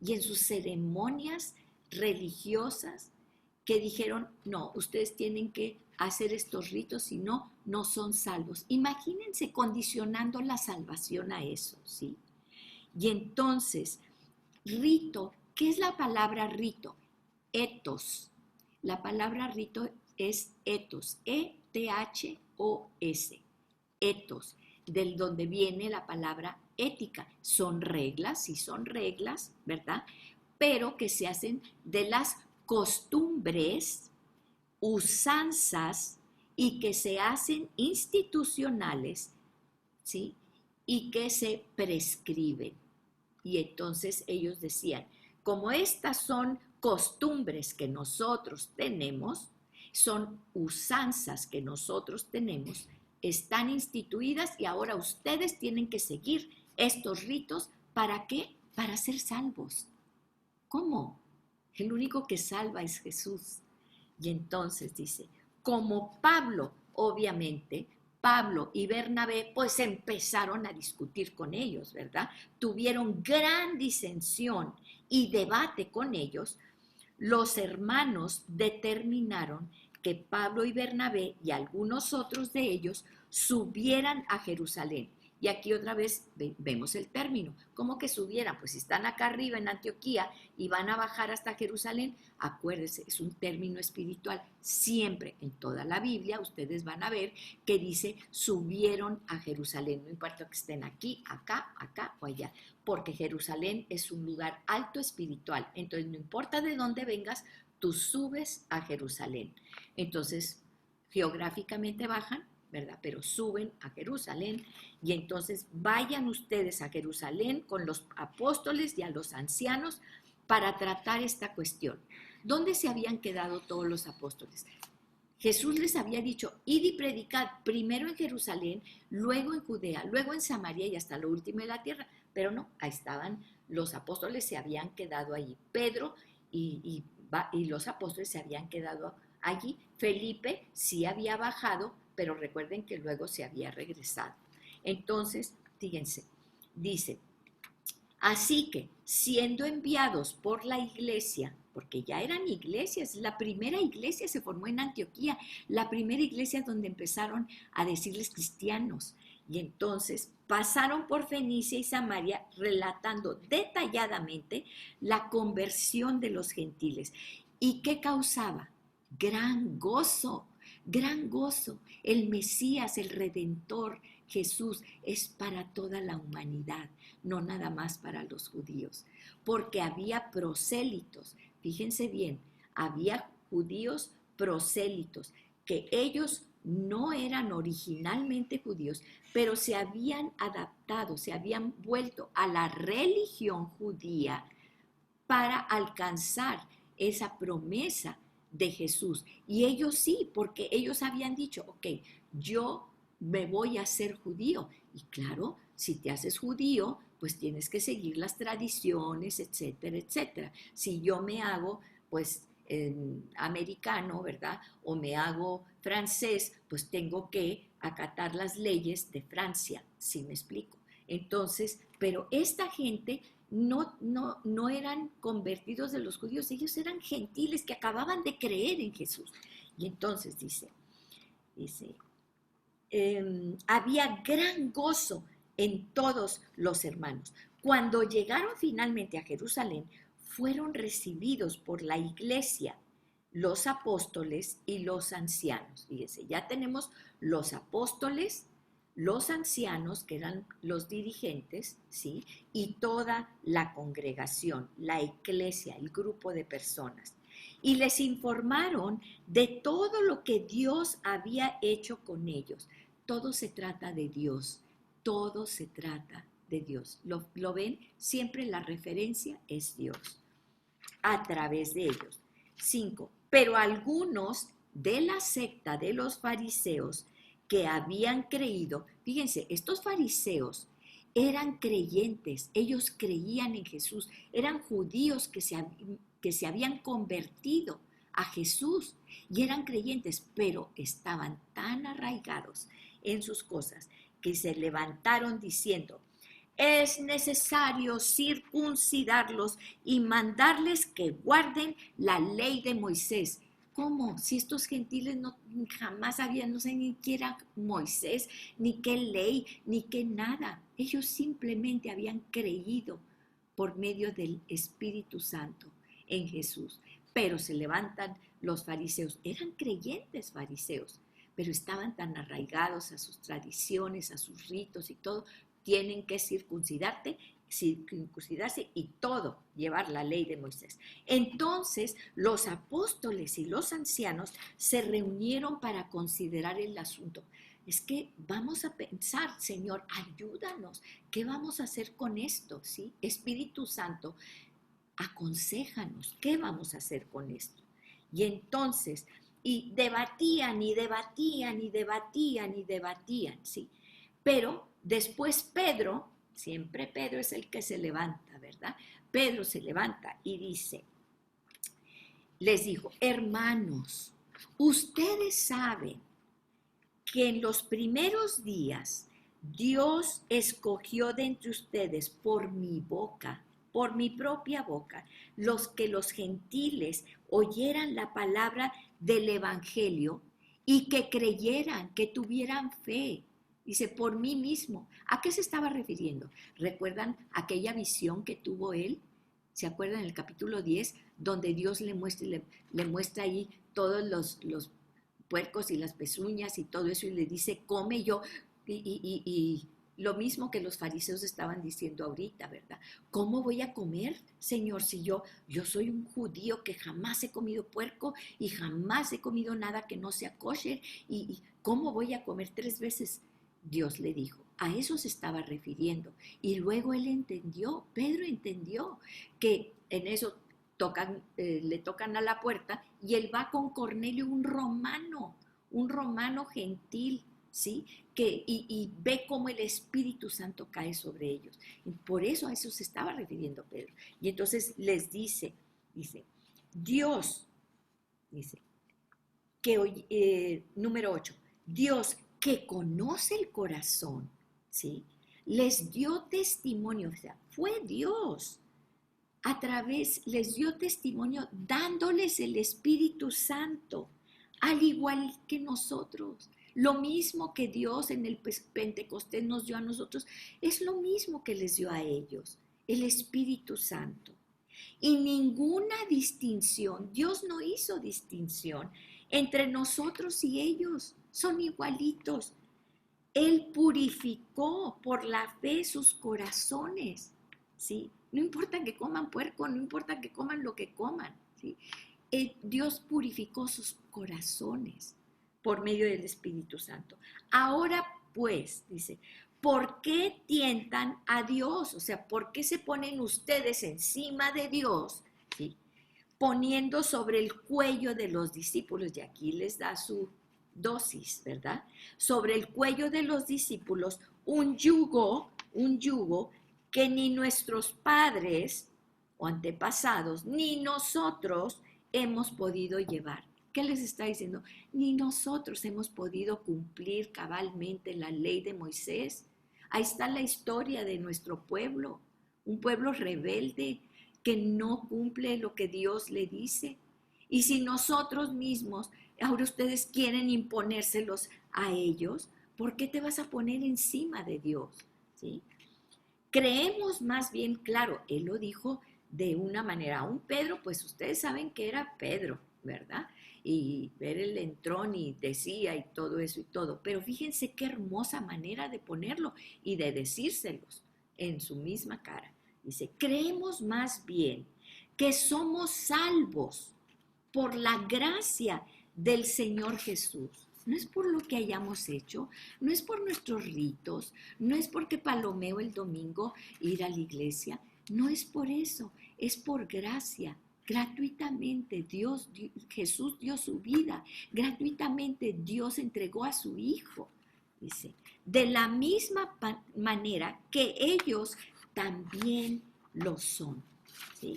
Speaker 2: y en sus ceremonias religiosas que dijeron, no, ustedes tienen que hacer estos ritos, si no, no son salvos. Imagínense condicionando la salvación a eso, ¿sí? Y entonces, rito, ¿qué es la palabra rito? Etos. La palabra rito es etos, E-T-H-O-S, etos, del donde viene la palabra ética. Son reglas, sí son reglas, ¿verdad? Pero que se hacen de las costumbres, usanzas y que se hacen institucionales, ¿sí? Y que se prescriben. Y entonces ellos decían, como estas son costumbres que nosotros tenemos, son usanzas que nosotros tenemos, están instituidas y ahora ustedes tienen que seguir estos ritos. ¿Para qué? Para ser salvos. ¿Cómo? El único que salva es Jesús. Y entonces dice, como Pablo, obviamente, Pablo y Bernabé, pues empezaron a discutir con ellos, ¿verdad? Tuvieron gran disensión y debate con ellos. Los hermanos determinaron que Pablo y Bernabé y algunos otros de ellos subieran a Jerusalén. Y aquí otra vez vemos el término, ¿cómo que subieran? Pues si están acá arriba en Antioquía y van a bajar hasta Jerusalén, acuérdense, es un término espiritual. Siempre en toda la Biblia ustedes van a ver que dice subieron a Jerusalén, no importa que estén aquí, acá o allá, porque Jerusalén es un lugar alto espiritual. Entonces no importa de dónde vengas, tú subes a Jerusalén. Entonces geográficamente bajan, ¿verdad? Pero suben a Jerusalén y entonces vayan ustedes a Jerusalén con los apóstoles y a los ancianos para tratar esta cuestión. ¿Dónde se habían quedado todos los apóstoles? Jesús les había dicho, id y predicad primero en Jerusalén, luego en Judea, luego en Samaria y hasta lo último de la tierra. Pero no, ahí estaban los apóstoles, se habían quedado allí. Pedro y los apóstoles se habían quedado allí. Felipe sí había bajado, pero recuerden que luego se había regresado. Entonces, fíjense, dice, así que, siendo enviados por la iglesia, porque ya eran iglesias, la primera iglesia se formó en Antioquía, la primera iglesia donde empezaron a decirles cristianos, y entonces pasaron por Fenicia y Samaria relatando detalladamente la conversión de los gentiles. ¿Y qué causaba? Gran gozo, gran gozo. El Mesías, el Redentor, Jesús, es para toda la humanidad, no nada más para los judíos, porque había prosélitos, fíjense bien, había judíos prosélitos, que ellos no eran originalmente judíos, pero se habían adaptado, se habían vuelto a la religión judía para alcanzar esa promesa de Jesús. Y ellos sí, porque ellos habían dicho, ok, yo me voy a hacer judío. Y claro, si te haces judío, pues tienes que seguir las tradiciones, etcétera, etcétera. Si yo me hago, pues, americano, ¿verdad? O me hago francés, pues tengo que acatar las leyes de Francia, ¿sí me explico? Entonces, pero esta gente no eran convertidos de los judíos, ellos eran gentiles que acababan de creer en Jesús. Y entonces dice, había gran gozo en todos los hermanos. Cuando llegaron finalmente a Jerusalén, fueron recibidos por la iglesia, los apóstoles y los ancianos. Fíjense, ya tenemos los apóstoles, los ancianos, que eran los dirigentes, ¿sí? Y toda la congregación, la iglesia, el grupo de personas. Y les informaron de todo lo que Dios había hecho con ellos. Todo se trata de Dios, todo se trata de Dios. ¿Lo ven? Siempre la referencia es Dios, a través de ellos. 5. Pero algunos de la secta de los fariseos que habían creído, fíjense, estos fariseos eran creyentes, ellos creían en Jesús, eran judíos que se habían convertido a Jesús y eran creyentes, pero estaban tan arraigados en sus cosas que se levantaron diciendo: es necesario circuncidarlos y mandarles que guarden la ley de Moisés. ¿Cómo? Si estos gentiles jamás habían, no sé ni qué era Moisés, ni qué ley, ni qué nada. Ellos simplemente habían creído por medio del Espíritu Santo en Jesús. Pero se levantan los fariseos, eran creyentes fariseos, pero estaban tan arraigados a sus tradiciones, a sus ritos y todo. Tienen que circuncidarse y todo, llevar la ley de Moisés. Entonces los apóstoles y los ancianos se reunieron para considerar el asunto. Es que vamos a pensar, Señor, ayúdanos, ¿qué vamos a hacer con esto? ¿Sí? Espíritu Santo, aconséjanos, ¿qué vamos a hacer con esto? Y entonces, y debatían, ¿sí? Pero después Pedro, siempre Pedro es el que se levanta, ¿verdad? Pedro se levanta y les dijo: hermanos, ustedes saben que en los primeros días Dios escogió de entre ustedes por mi boca, por mi propia boca, que los gentiles oyeran la palabra del evangelio y que creyeran, que tuvieran fe. Dice, por mí mismo. ¿A qué se estaba refiriendo? ¿Recuerdan aquella visión que tuvo él? ¿Se acuerdan en el capítulo 10? Donde Dios le muestra ahí todos los puercos y las pezuñas y todo eso, y le dice, come yo. Y lo mismo que los fariseos estaban diciendo ahorita, ¿verdad? ¿Cómo voy a comer, Señor, si yo soy un judío que jamás he comido puerco y jamás he comido nada que no sea kosher? ¿Y cómo voy a comer 3 veces? Dios le dijo, a eso se estaba refiriendo. Y luego él entendió, Pedro entendió que en eso le tocan a la puerta y él va con Cornelio, un romano gentil, ¿sí? Y ve cómo el Espíritu Santo cae sobre ellos. Y por eso a eso se estaba refiriendo Pedro. Y entonces les dice, Dios, número 8, Dios que conoce el corazón, ¿sí? Les dio testimonio, o sea, fue Dios. Les dio testimonio dándoles el Espíritu Santo, al igual que nosotros. Lo mismo que Dios en el Pentecostés nos dio a nosotros, es lo mismo que les dio a ellos, el Espíritu Santo. Y ninguna distinción, Dios no hizo distinción entre nosotros y ellos, son igualitos. Él purificó por la fe sus corazones, ¿sí? No importa que coman puerco, no importa que coman lo que coman, ¿sí? Dios purificó sus corazones por medio del Espíritu Santo. Ahora pues, dice, ¿por qué tientan a Dios? O sea, ¿por qué se ponen ustedes encima de Dios, ¿sí? Poniendo sobre el cuello de los discípulos? Y aquí les da su dosis, ¿verdad? Sobre el cuello de los discípulos un yugo que ni nuestros padres o antepasados, ni nosotros hemos podido llevar. ¿Qué les está diciendo? Ni nosotros hemos podido cumplir cabalmente la ley de Moisés. Ahí está la historia de nuestro pueblo. un pueblo rebelde que no cumple lo que Dios le dice. Y si nosotros mismos, ahora ustedes quieren imponérselos a ellos, ¿por qué te vas a poner encima de Dios? ¿Sí? Creemos más bien, claro, él lo dijo de una manera. Aún Pedro, pues ustedes saben que era Pedro, ¿verdad? Y ver el entrón y decía y todo eso y todo. Pero fíjense qué hermosa manera de ponerlo y de decírselos en su misma cara. Dice, creemos más bien que somos salvos por la gracia del Señor Jesús. No es por lo que hayamos hecho, no es por nuestros ritos, no es porque palomeo el domingo ir a la iglesia, no es por eso, es por gracia. Gratuitamente Jesús dio su vida, gratuitamente Dios entregó a su Hijo. Dice, de la misma manera que ellos también lo son. ¿Sí?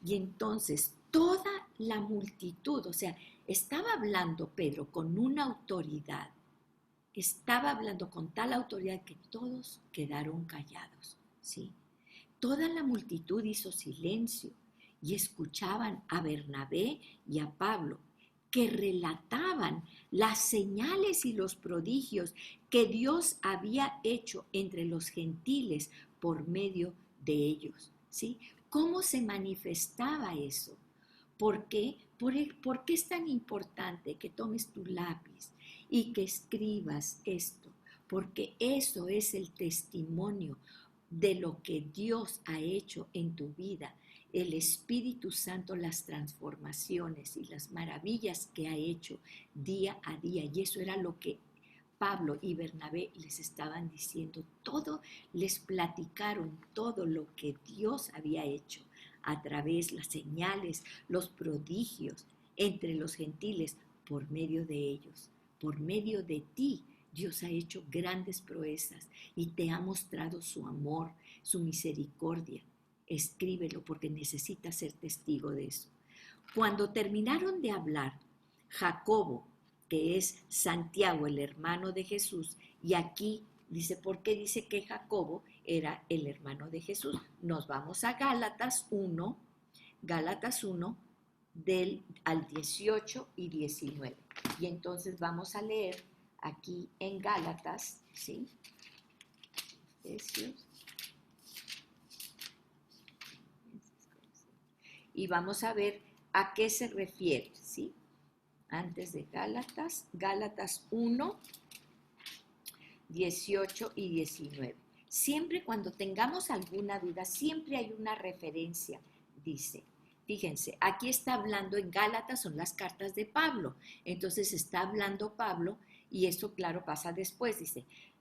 Speaker 2: Y entonces toda la multitud, o sea, estaba hablando Pedro con una autoridad, estaba hablando con tal autoridad que todos quedaron callados, ¿sí? Toda la multitud hizo silencio y escuchaban a Bernabé y a Pablo, que relataban las señales y los prodigios que Dios había hecho entre los gentiles por medio de ellos, ¿sí? ¿Cómo se manifestaba eso? ¿Por qué? ¿Por qué es tan importante que tomes tu lápiz y que escribas esto? Porque eso es el testimonio de lo que Dios ha hecho en tu vida, el Espíritu Santo, las transformaciones y las maravillas que ha hecho día a día. Y eso era lo que Pablo y Bernabé les estaban diciendo. Todo, les platicaron todo lo que Dios había hecho a través, las señales, los prodigios entre los gentiles por medio de ellos. Por medio de ti, Dios ha hecho grandes proezas y te ha mostrado su amor, su misericordia. Escríbelo porque necesitas ser testigo de eso. Cuando terminaron de hablar, Jacobo, que es Santiago, el hermano de Jesús, y aquí dice, ¿por qué dice que Jacobo era el hermano de Jesús? Nos vamos a Gálatas 1, del al 18 y 19. Y entonces vamos a leer aquí en Gálatas, ¿sí? Y vamos a ver a qué se refiere, ¿sí? Antes de Gálatas 1, 18 y 19. Siempre cuando tengamos alguna duda, siempre hay una referencia, dice. Fíjense, aquí está hablando en Gálatas, son las cartas de Pablo. Entonces está hablando Pablo y eso, claro, pasa después.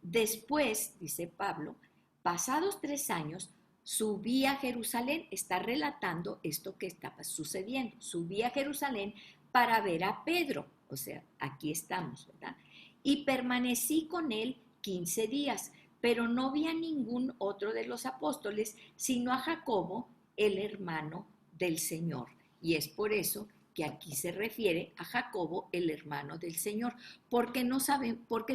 Speaker 2: Después, dice Pablo, pasados 3 años, subí a Jerusalén. Está relatando esto que estaba sucediendo. Subí a Jerusalén para ver a Pedro. O sea, aquí estamos, ¿verdad? Y permanecí con él 15 días, pero no vi a ningún otro de los apóstoles, sino a Jacobo, el hermano del Señor. Y es por eso que aquí se refiere a Jacobo, el hermano del Señor, porque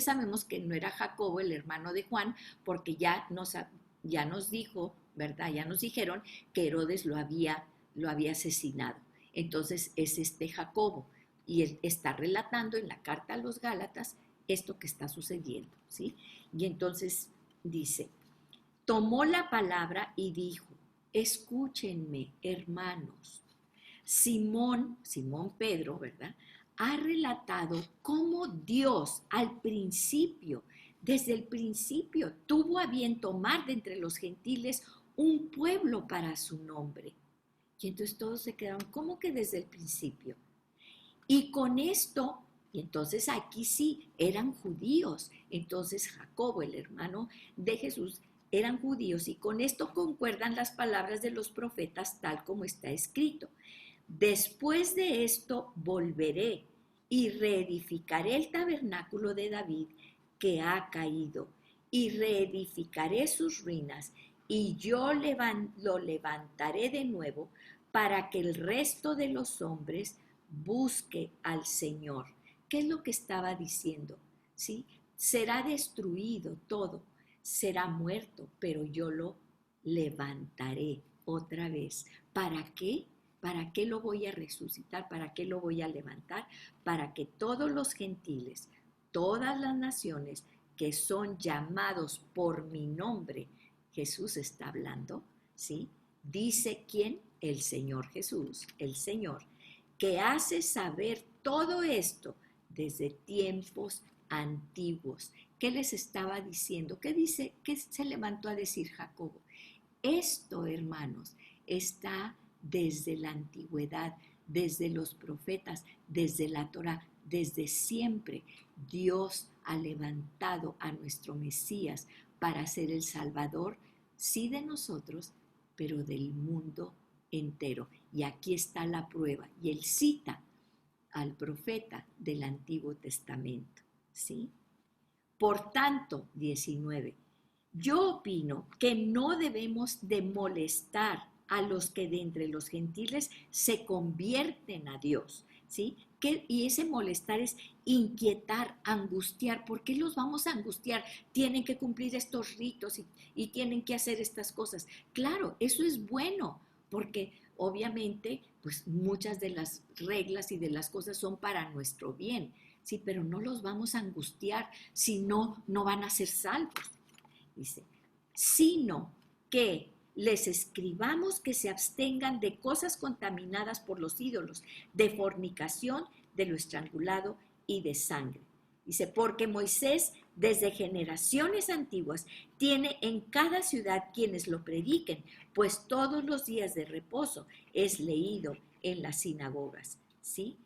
Speaker 2: sabemos que no era Jacobo el hermano de Juan, porque ya nos dijo, ¿verdad? Ya nos dijeron que Herodes lo había asesinado. Entonces es este Jacobo, y él está relatando en la carta a los Gálatas esto que está sucediendo, ¿sí? Y entonces dice, tomó la palabra y dijo, escúchenme, hermanos. Simón Pedro, ¿verdad? Ha relatado cómo Dios al principio, desde el principio, tuvo a bien tomar de entre los gentiles un pueblo para su nombre. Y entonces todos se quedaron, ¿cómo que desde el principio? Y con esto, y entonces aquí sí, eran judíos. Entonces Jacobo, el hermano de Jesús, eran judíos y con esto concuerdan las palabras de los profetas tal como está escrito. Después de esto volveré y reedificaré el tabernáculo de David que ha caído y reedificaré sus ruinas y yo lo levantaré de nuevo para que el resto de los hombres busque al Señor. ¿Qué es lo que estaba diciendo? ¿Sí? Será destruido todo, será muerto, pero yo lo levantaré otra vez. ¿Para qué? ¿Para qué lo voy a resucitar? ¿Para qué lo voy a levantar? Para que todos los gentiles, todas las naciones que son llamados por mi nombre, Jesús está hablando, ¿sí? Dice quién, el Señor Jesús, el Señor, que hace saber todo esto desde tiempos antiguos. ¿Qué les estaba diciendo? ¿Qué dice? ¿Qué se levantó a decir Jacobo? Esto, hermanos, está desde la antigüedad, desde los profetas, desde la Torá, desde siempre. Dios ha levantado a nuestro Mesías para ser el Salvador, sí de nosotros, pero del mundo entero. Y aquí está la prueba. Y él cita al profeta del Antiguo Testamento, ¿sí? Por tanto, 19, yo opino que no debemos de molestar a los que de entre los gentiles se convierten a Dios, ¿sí? Y ese molestar es inquietar, angustiar. ¿Por qué los vamos a angustiar? Tienen que cumplir estos ritos y tienen que hacer estas cosas. Claro, eso es bueno, porque obviamente, pues muchas de las reglas y de las cosas son para nuestro bien, sí, pero no los vamos a angustiar, si no, no van a ser salvos. Dice, sino que les escribamos que se abstengan de cosas contaminadas por los ídolos, de fornicación, de lo estrangulado y de sangre. Dice, porque Moisés desde generaciones antiguas tiene en cada ciudad quienes lo prediquen, pues todos los días de reposo es leído en las sinagogas, ¿sí?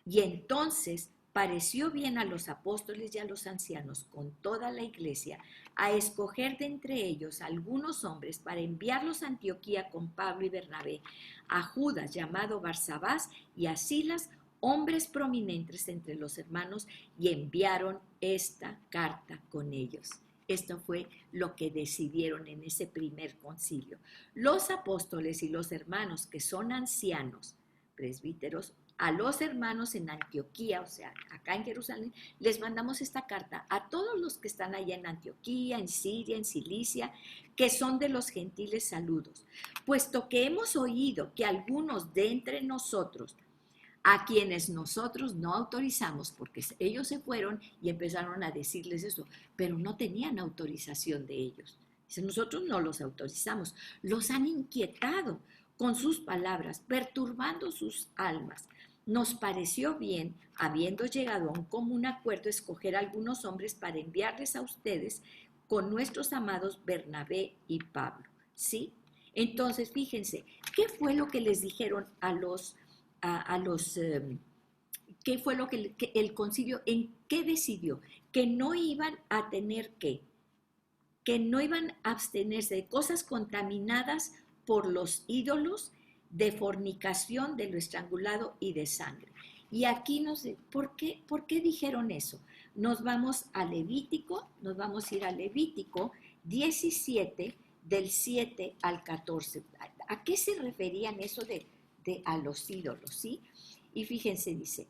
Speaker 2: Y entonces pareció bien a los apóstoles y a los ancianos con toda la iglesia a escoger de entre ellos algunos hombres para enviarlos a Antioquía con Pablo y Bernabé, a Judas llamado Barsabás y a Silas, hombres prominentes entre los hermanos, y enviaron esta carta con ellos. Esto fue lo que decidieron en ese primer concilio. Los apóstoles y los hermanos que son ancianos, presbíteros, a los hermanos en Antioquía, o sea, acá en Jerusalén, les mandamos esta carta a todos los que están allá en Antioquía, en Siria, en Cilicia, que son de los gentiles, saludos. Puesto que hemos oído que algunos de entre nosotros, a quienes nosotros no autorizamos, porque ellos se fueron y empezaron a decirles eso, pero no tenían autorización de ellos. Dice, nosotros no los autorizamos, los han inquietado con sus palabras, perturbando sus almas. Nos pareció bien, habiendo llegado a un común acuerdo, escoger algunos hombres para enviarles a ustedes con nuestros amados Bernabé y Pablo, ¿sí? Entonces, fíjense, ¿qué fue lo que les dijeron qué fue lo que el concilio, en qué decidió? Que no iban a tener que no iban a abstenerse de cosas contaminadas por los ídolos, de fornicación, de lo estrangulado y de sangre. Y aquí ¿por qué dijeron eso? Nos vamos a Levítico, nos vamos a ir a Levítico 17, del 7 al 14. ¿A qué se referían eso de a los ídolos, sí? Y fíjense, dice,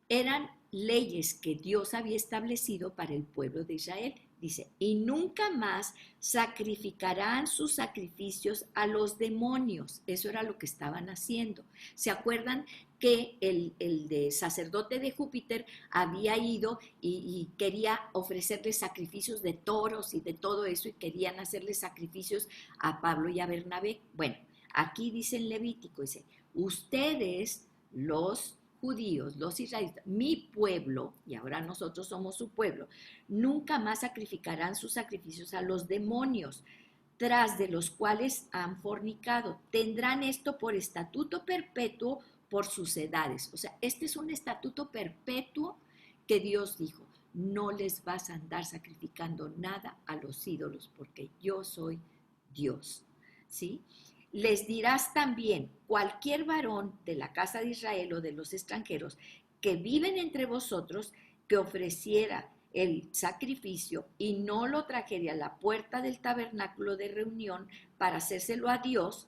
Speaker 2: eran leyes que Dios había establecido para el pueblo de Israel. Dice, y nunca más sacrificarán sus sacrificios a los demonios. Eso era lo que estaban haciendo. ¿Se acuerdan que el de sacerdote de Júpiter había ido y quería ofrecerles sacrificios de toros y de todo eso, y querían hacerles sacrificios a Pablo y a Bernabé? Bueno, aquí dice en Levítico, dice, ustedes los judíos, los israelitas, mi pueblo, y ahora nosotros somos su pueblo, nunca más sacrificarán sus sacrificios a los demonios, tras de los cuales han fornicado. Tendrán esto por estatuto perpetuo por sus edades. O sea, este es un estatuto perpetuo que Dios dijo, no les vas a andar sacrificando nada a los ídolos, porque yo soy Dios, ¿sí? Les dirás también, cualquier varón de la casa de Israel o de los extranjeros que viven entre vosotros, que ofreciera el sacrificio y no lo trajera a la puerta del tabernáculo de reunión para hacérselo a Dios,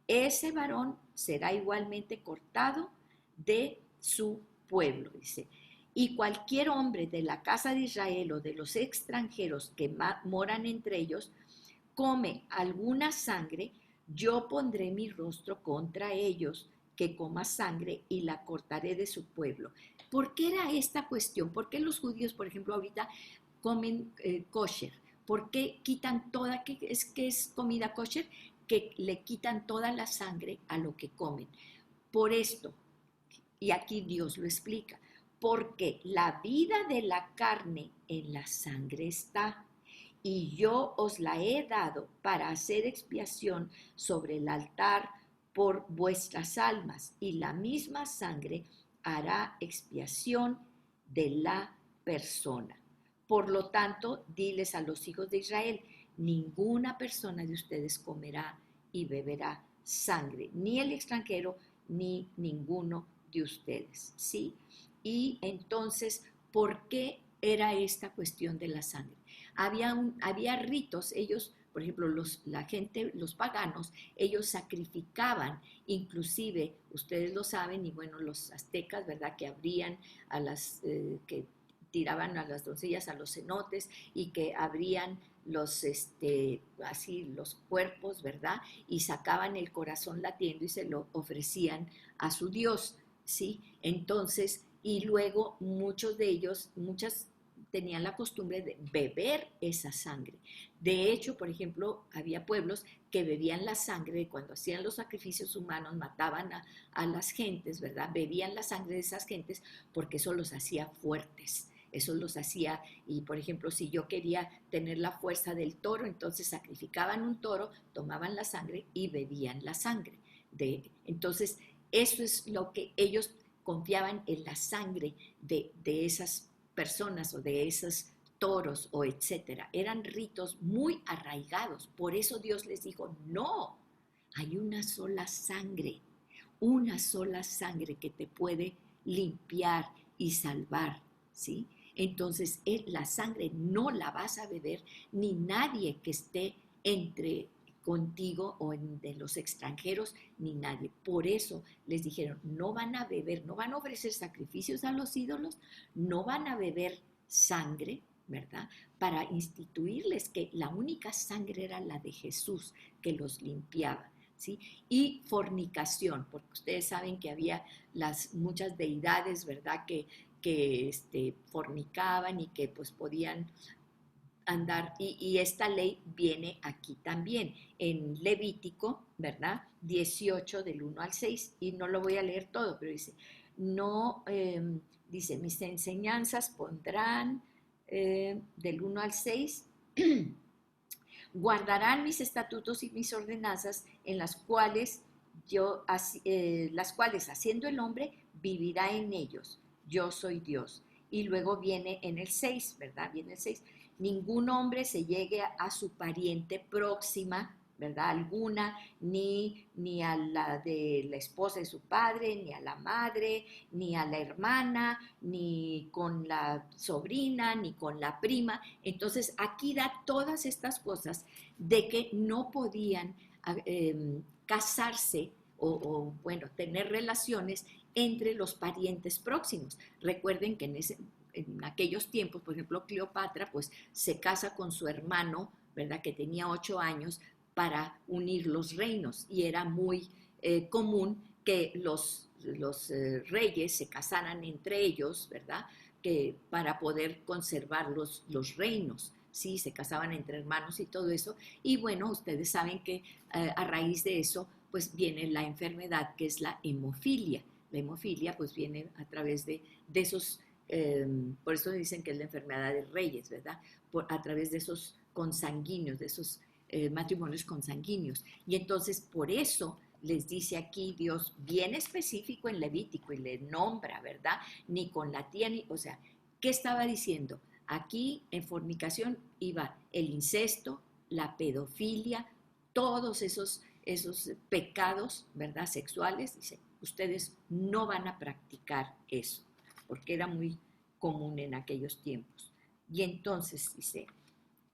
Speaker 2: ese varón será igualmente cortado de su pueblo, dice. Y cualquier hombre de la casa de Israel o de los extranjeros que moran entre ellos, come alguna sangre, yo pondré mi rostro contra ellos, que coma sangre y la cortaré de su pueblo. ¿Por qué era esta cuestión? ¿Por qué los judíos, por ejemplo, ahorita comen kosher? ¿Por qué quitan toda, qué es comida kosher? Que le quitan toda la sangre a lo que comen. Por esto, y aquí Dios lo explica, porque la vida de la carne en la sangre está, y yo os la he dado para hacer expiación sobre el altar por vuestras almas, y la misma sangre hará expiación de la persona. Por lo tanto, diles a los hijos de Israel, ninguna persona de ustedes comerá y beberá sangre, ni el extranjero, ni ninguno de ustedes, ¿sí? Y entonces, ¿por qué era esta cuestión de la sangre? Había ritos, ellos, por ejemplo, la gente, los paganos, ellos sacrificaban, inclusive, ustedes lo saben, y bueno, los aztecas, ¿verdad? Que abrían a que tiraban a las doncellas a los cenotes y que abrían así los cuerpos, ¿verdad? Y sacaban el corazón latiendo y se lo ofrecían a su Dios, ¿sí? Entonces, y luego muchos de ellos, muchas tenían la costumbre de beber esa sangre. De hecho, por ejemplo, había pueblos que bebían la sangre cuando hacían los sacrificios humanos, mataban a las gentes, ¿verdad? Bebían la sangre de esas gentes porque eso los hacía fuertes. Eso los hacía, y por ejemplo, si yo quería tener la fuerza del toro, entonces sacrificaban un toro, tomaban la sangre y bebían la sangre. Entonces, eso es lo que ellos confiaban en la sangre de esas personas o de esos toros o etcétera. Eran ritos muy arraigados. Por eso Dios les dijo, no, hay una sola sangre que te puede limpiar y salvar, ¿sí? Entonces, la sangre no la vas a beber, ni nadie que esté entre contigo o de los extranjeros, ni nadie. Por eso les dijeron, no van a beber, no van a ofrecer sacrificios a los ídolos, no van a beber sangre, ¿verdad? Para instituirles que la única sangre era la de Jesús, que los limpiaba, ¿sí? Y fornicación, porque ustedes saben que había muchas deidades, ¿verdad? Que fornicaban y que pues podían andar, y esta ley viene aquí también, en Levítico, ¿verdad? 18 del 1 al 6, y no lo voy a leer todo, pero dice, no, dice, mis enseñanzas pondrán, del 1 al 6, guardarán mis estatutos y mis ordenanzas en las cuales haciendo el hombre vivirá en ellos. Yo soy Dios. Y luego viene en el 6, ¿verdad? Viene el 6. Ningún hombre se llegue a su pariente próxima, ¿verdad? Alguna, ni a la de la esposa de su padre, ni a la madre, ni a la hermana, ni con la sobrina, ni con la prima. Entonces, aquí da todas estas cosas de que no podían casarse bueno, tener relaciones entre los parientes próximos. Recuerden que en aquellos tiempos, por ejemplo, Cleopatra, pues se casa con su hermano, ¿verdad? Que tenía 8 años, para unir los reinos, y era muy común que los reyes se casaran entre ellos, ¿verdad? Que para poder conservar los reinos, ¿sí? Se casaban entre hermanos y todo eso, y bueno, ustedes saben que a raíz de eso, pues viene la enfermedad que es la hemofilia. La hemofilia pues viene a través de esos, por eso dicen que es la enfermedad de reyes, ¿verdad? A través de esos consanguíneos, de esos matrimonios consanguíneos. Y entonces por eso les dice aquí Dios bien específico en Levítico, y le nombra, ¿verdad? Ni con la tía, o sea, ¿qué estaba diciendo? Aquí en fornicación iba el incesto, la pedofilia, todos esos pecados, ¿verdad? Sexuales. Dice, ustedes no van a practicar eso, porque era muy común en aquellos tiempos. Y entonces dice,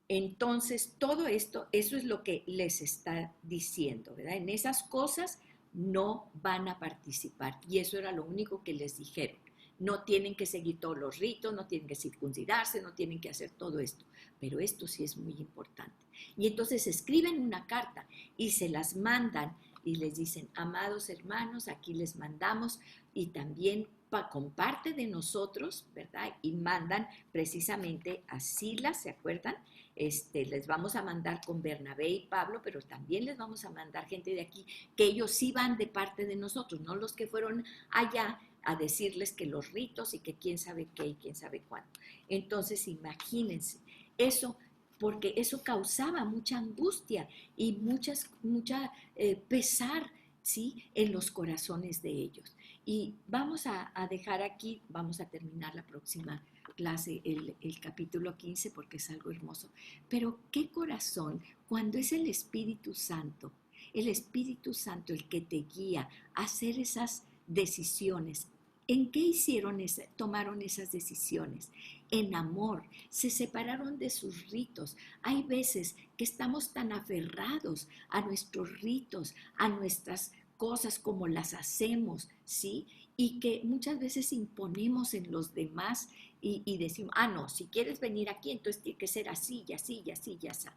Speaker 2: entonces todo esto, eso es lo que les está diciendo, ¿verdad? En esas cosas no van a participar, y eso era lo único que les dijeron. no tienen que seguir todos los ritos, no tienen que circuncidarse, no tienen que hacer todo esto, pero esto sí es muy importante. Y entonces escriben una carta y se las mandan y les dicen, amados hermanos, aquí les mandamos y también con parte de nosotros, ¿verdad? Y mandan precisamente a Silas, ¿se acuerdan? Les vamos a mandar con Bernabé y Pablo, pero también les vamos a mandar gente de aquí, que ellos sí van de parte de nosotros, no los que fueron allá a decirles que los ritos y que quién sabe qué y quién sabe cuándo. Entonces, imagínense, eso, porque eso causaba mucha angustia y mucha pesar, ¿sí? En los corazones de ellos. Y vamos a dejar aquí, vamos a terminar la próxima clase, el capítulo 15, porque es algo hermoso. Pero qué corazón, cuando es el Espíritu Santo el que te guía a hacer esas decisiones. ¿En qué tomaron esas decisiones? En amor, se separaron de sus ritos. Hay veces que estamos tan aferrados a nuestros ritos, a nuestras cosas como las hacemos, ¿sí? Y que muchas veces imponemos en los demás y decimos, no, si quieres venir aquí, entonces tiene que ser así y así y así y así.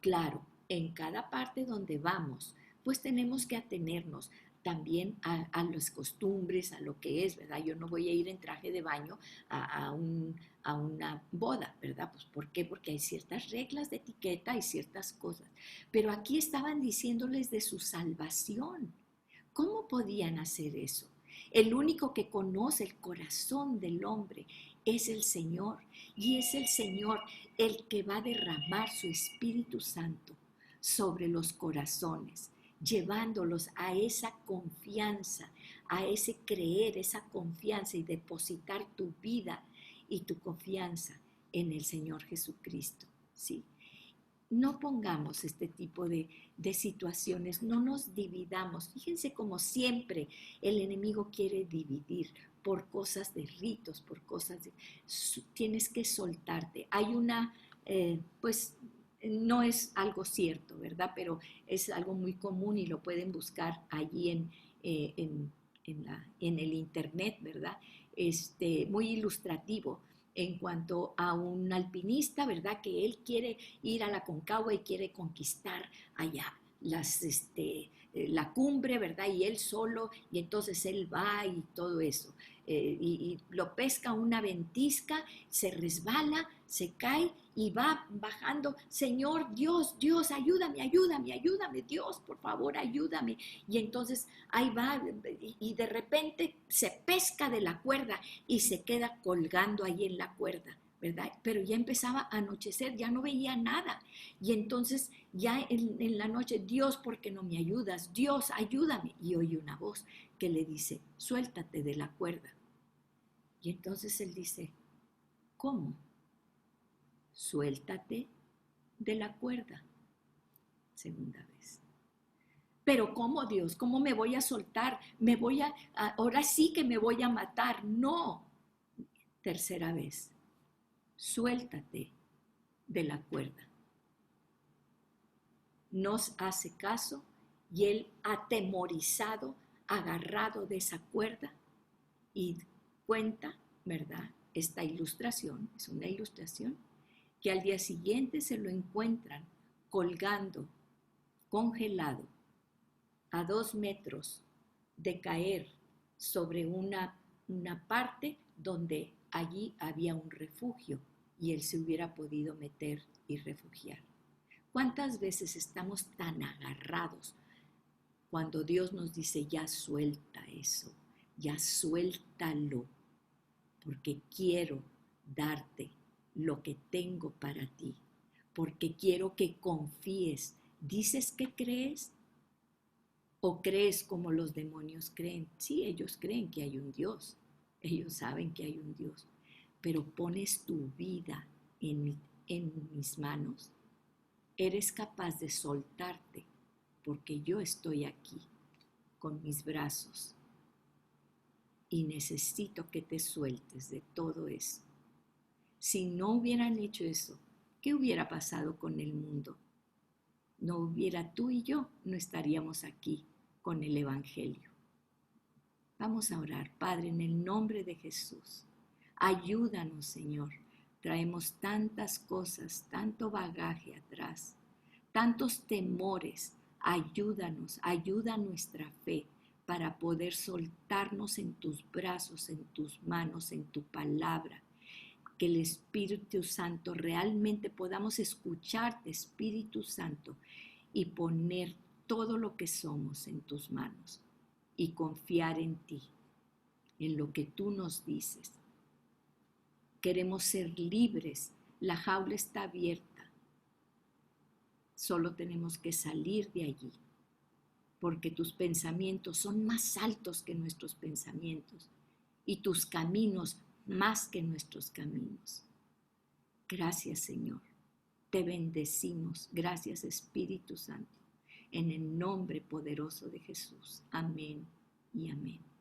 Speaker 2: Claro, en cada parte donde vamos, pues tenemos que atenernos también a las costumbres, a lo que es, ¿verdad? Yo no voy a ir en traje de baño a una boda, ¿verdad? Pues ¿por qué? Porque hay ciertas reglas de etiqueta y ciertas cosas. Pero aquí estaban diciéndoles de su salvación. ¿Cómo podían hacer eso? El único que conoce el corazón del hombre es el Señor, y es el Señor el que va a derramar su Espíritu Santo sobre los corazones, llevándolos a esa confianza, a ese creer, esa confianza y depositar tu vida y tu confianza en el Señor Jesucristo, ¿sí? No pongamos este tipo de situaciones, no nos dividamos. Fíjense como siempre el enemigo quiere dividir por cosas de ritos, por cosas de... Tienes que soltarte. Hay una, pues no es algo cierto, ¿verdad? Pero es algo muy común y lo pueden buscar allí en el internet, ¿verdad? Muy ilustrativo en cuanto a un alpinista, ¿verdad? Que él quiere ir a la Concagua y quiere conquistar allá la cumbre, ¿verdad? Y él solo, y entonces él va y todo eso. Y lo pesca una ventisca, se resbala, se cae y va bajando, Señor Dios, Dios, ayúdame, ayúdame, ayúdame, Dios, por favor, ayúdame. Y entonces ahí va y de repente se pesca de la cuerda y se queda colgando ahí en la cuerda, ¿verdad? Pero ya empezaba a anochecer, ya no veía nada. Y entonces ya en la noche, Dios, ¿por qué no me ayudas? Dios, ayúdame. Y oye una voz que le dice, suéltate de la cuerda. Y entonces él dice, ¿cómo? Suéltate de la cuerda. Segunda vez. Pero ¿cómo, Dios? ¿Cómo me voy a soltar? Ahora sí que me voy a matar. No. Tercera vez. Suéltate de la cuerda. Nos hace caso y él atemorizado, agarrado de esa cuerda y cuenta, ¿verdad? Esta ilustración, es una ilustración, que al día siguiente se lo encuentran colgando, congelado, a 2 metros de caer sobre una parte donde allí había un refugio y él se hubiera podido meter y refugiar. ¿Cuántas veces estamos tan agarrados cuando Dios nos dice, ya suelta eso, ya suéltalo, porque quiero darte lo que tengo para ti, porque quiero que confíes? ¿Dices que crees? ¿O crees como los demonios creen? Sí, ellos creen que hay un Dios, ellos saben que hay un Dios, pero pones tu vida en mis manos. Eres capaz de soltarte porque yo estoy aquí con mis brazos y necesito que te sueltes de todo eso. Si no hubieran hecho eso, ¿qué hubiera pasado con el mundo? Tú y yo no estaríamos aquí con el Evangelio. Vamos a orar. Padre, en el nombre de Jesús, ayúdanos, Señor. Traemos tantas cosas, tanto bagaje atrás, tantos temores. Ayúdanos, ayuda nuestra fe para poder soltarnos en tus brazos, en tus manos, en tu palabra. Que el Espíritu Santo realmente podamos escucharte, Espíritu Santo, y poner todo lo que somos en tus manos y confiar en ti, en lo que tú nos dices. Queremos ser libres, la jaula está abierta, solo tenemos que salir de allí, porque tus pensamientos son más altos que nuestros pensamientos y tus caminos más que nuestros caminos. Gracias, Señor. Te bendecimos. Gracias, Espíritu Santo. En el nombre poderoso de Jesús. Amén y amén.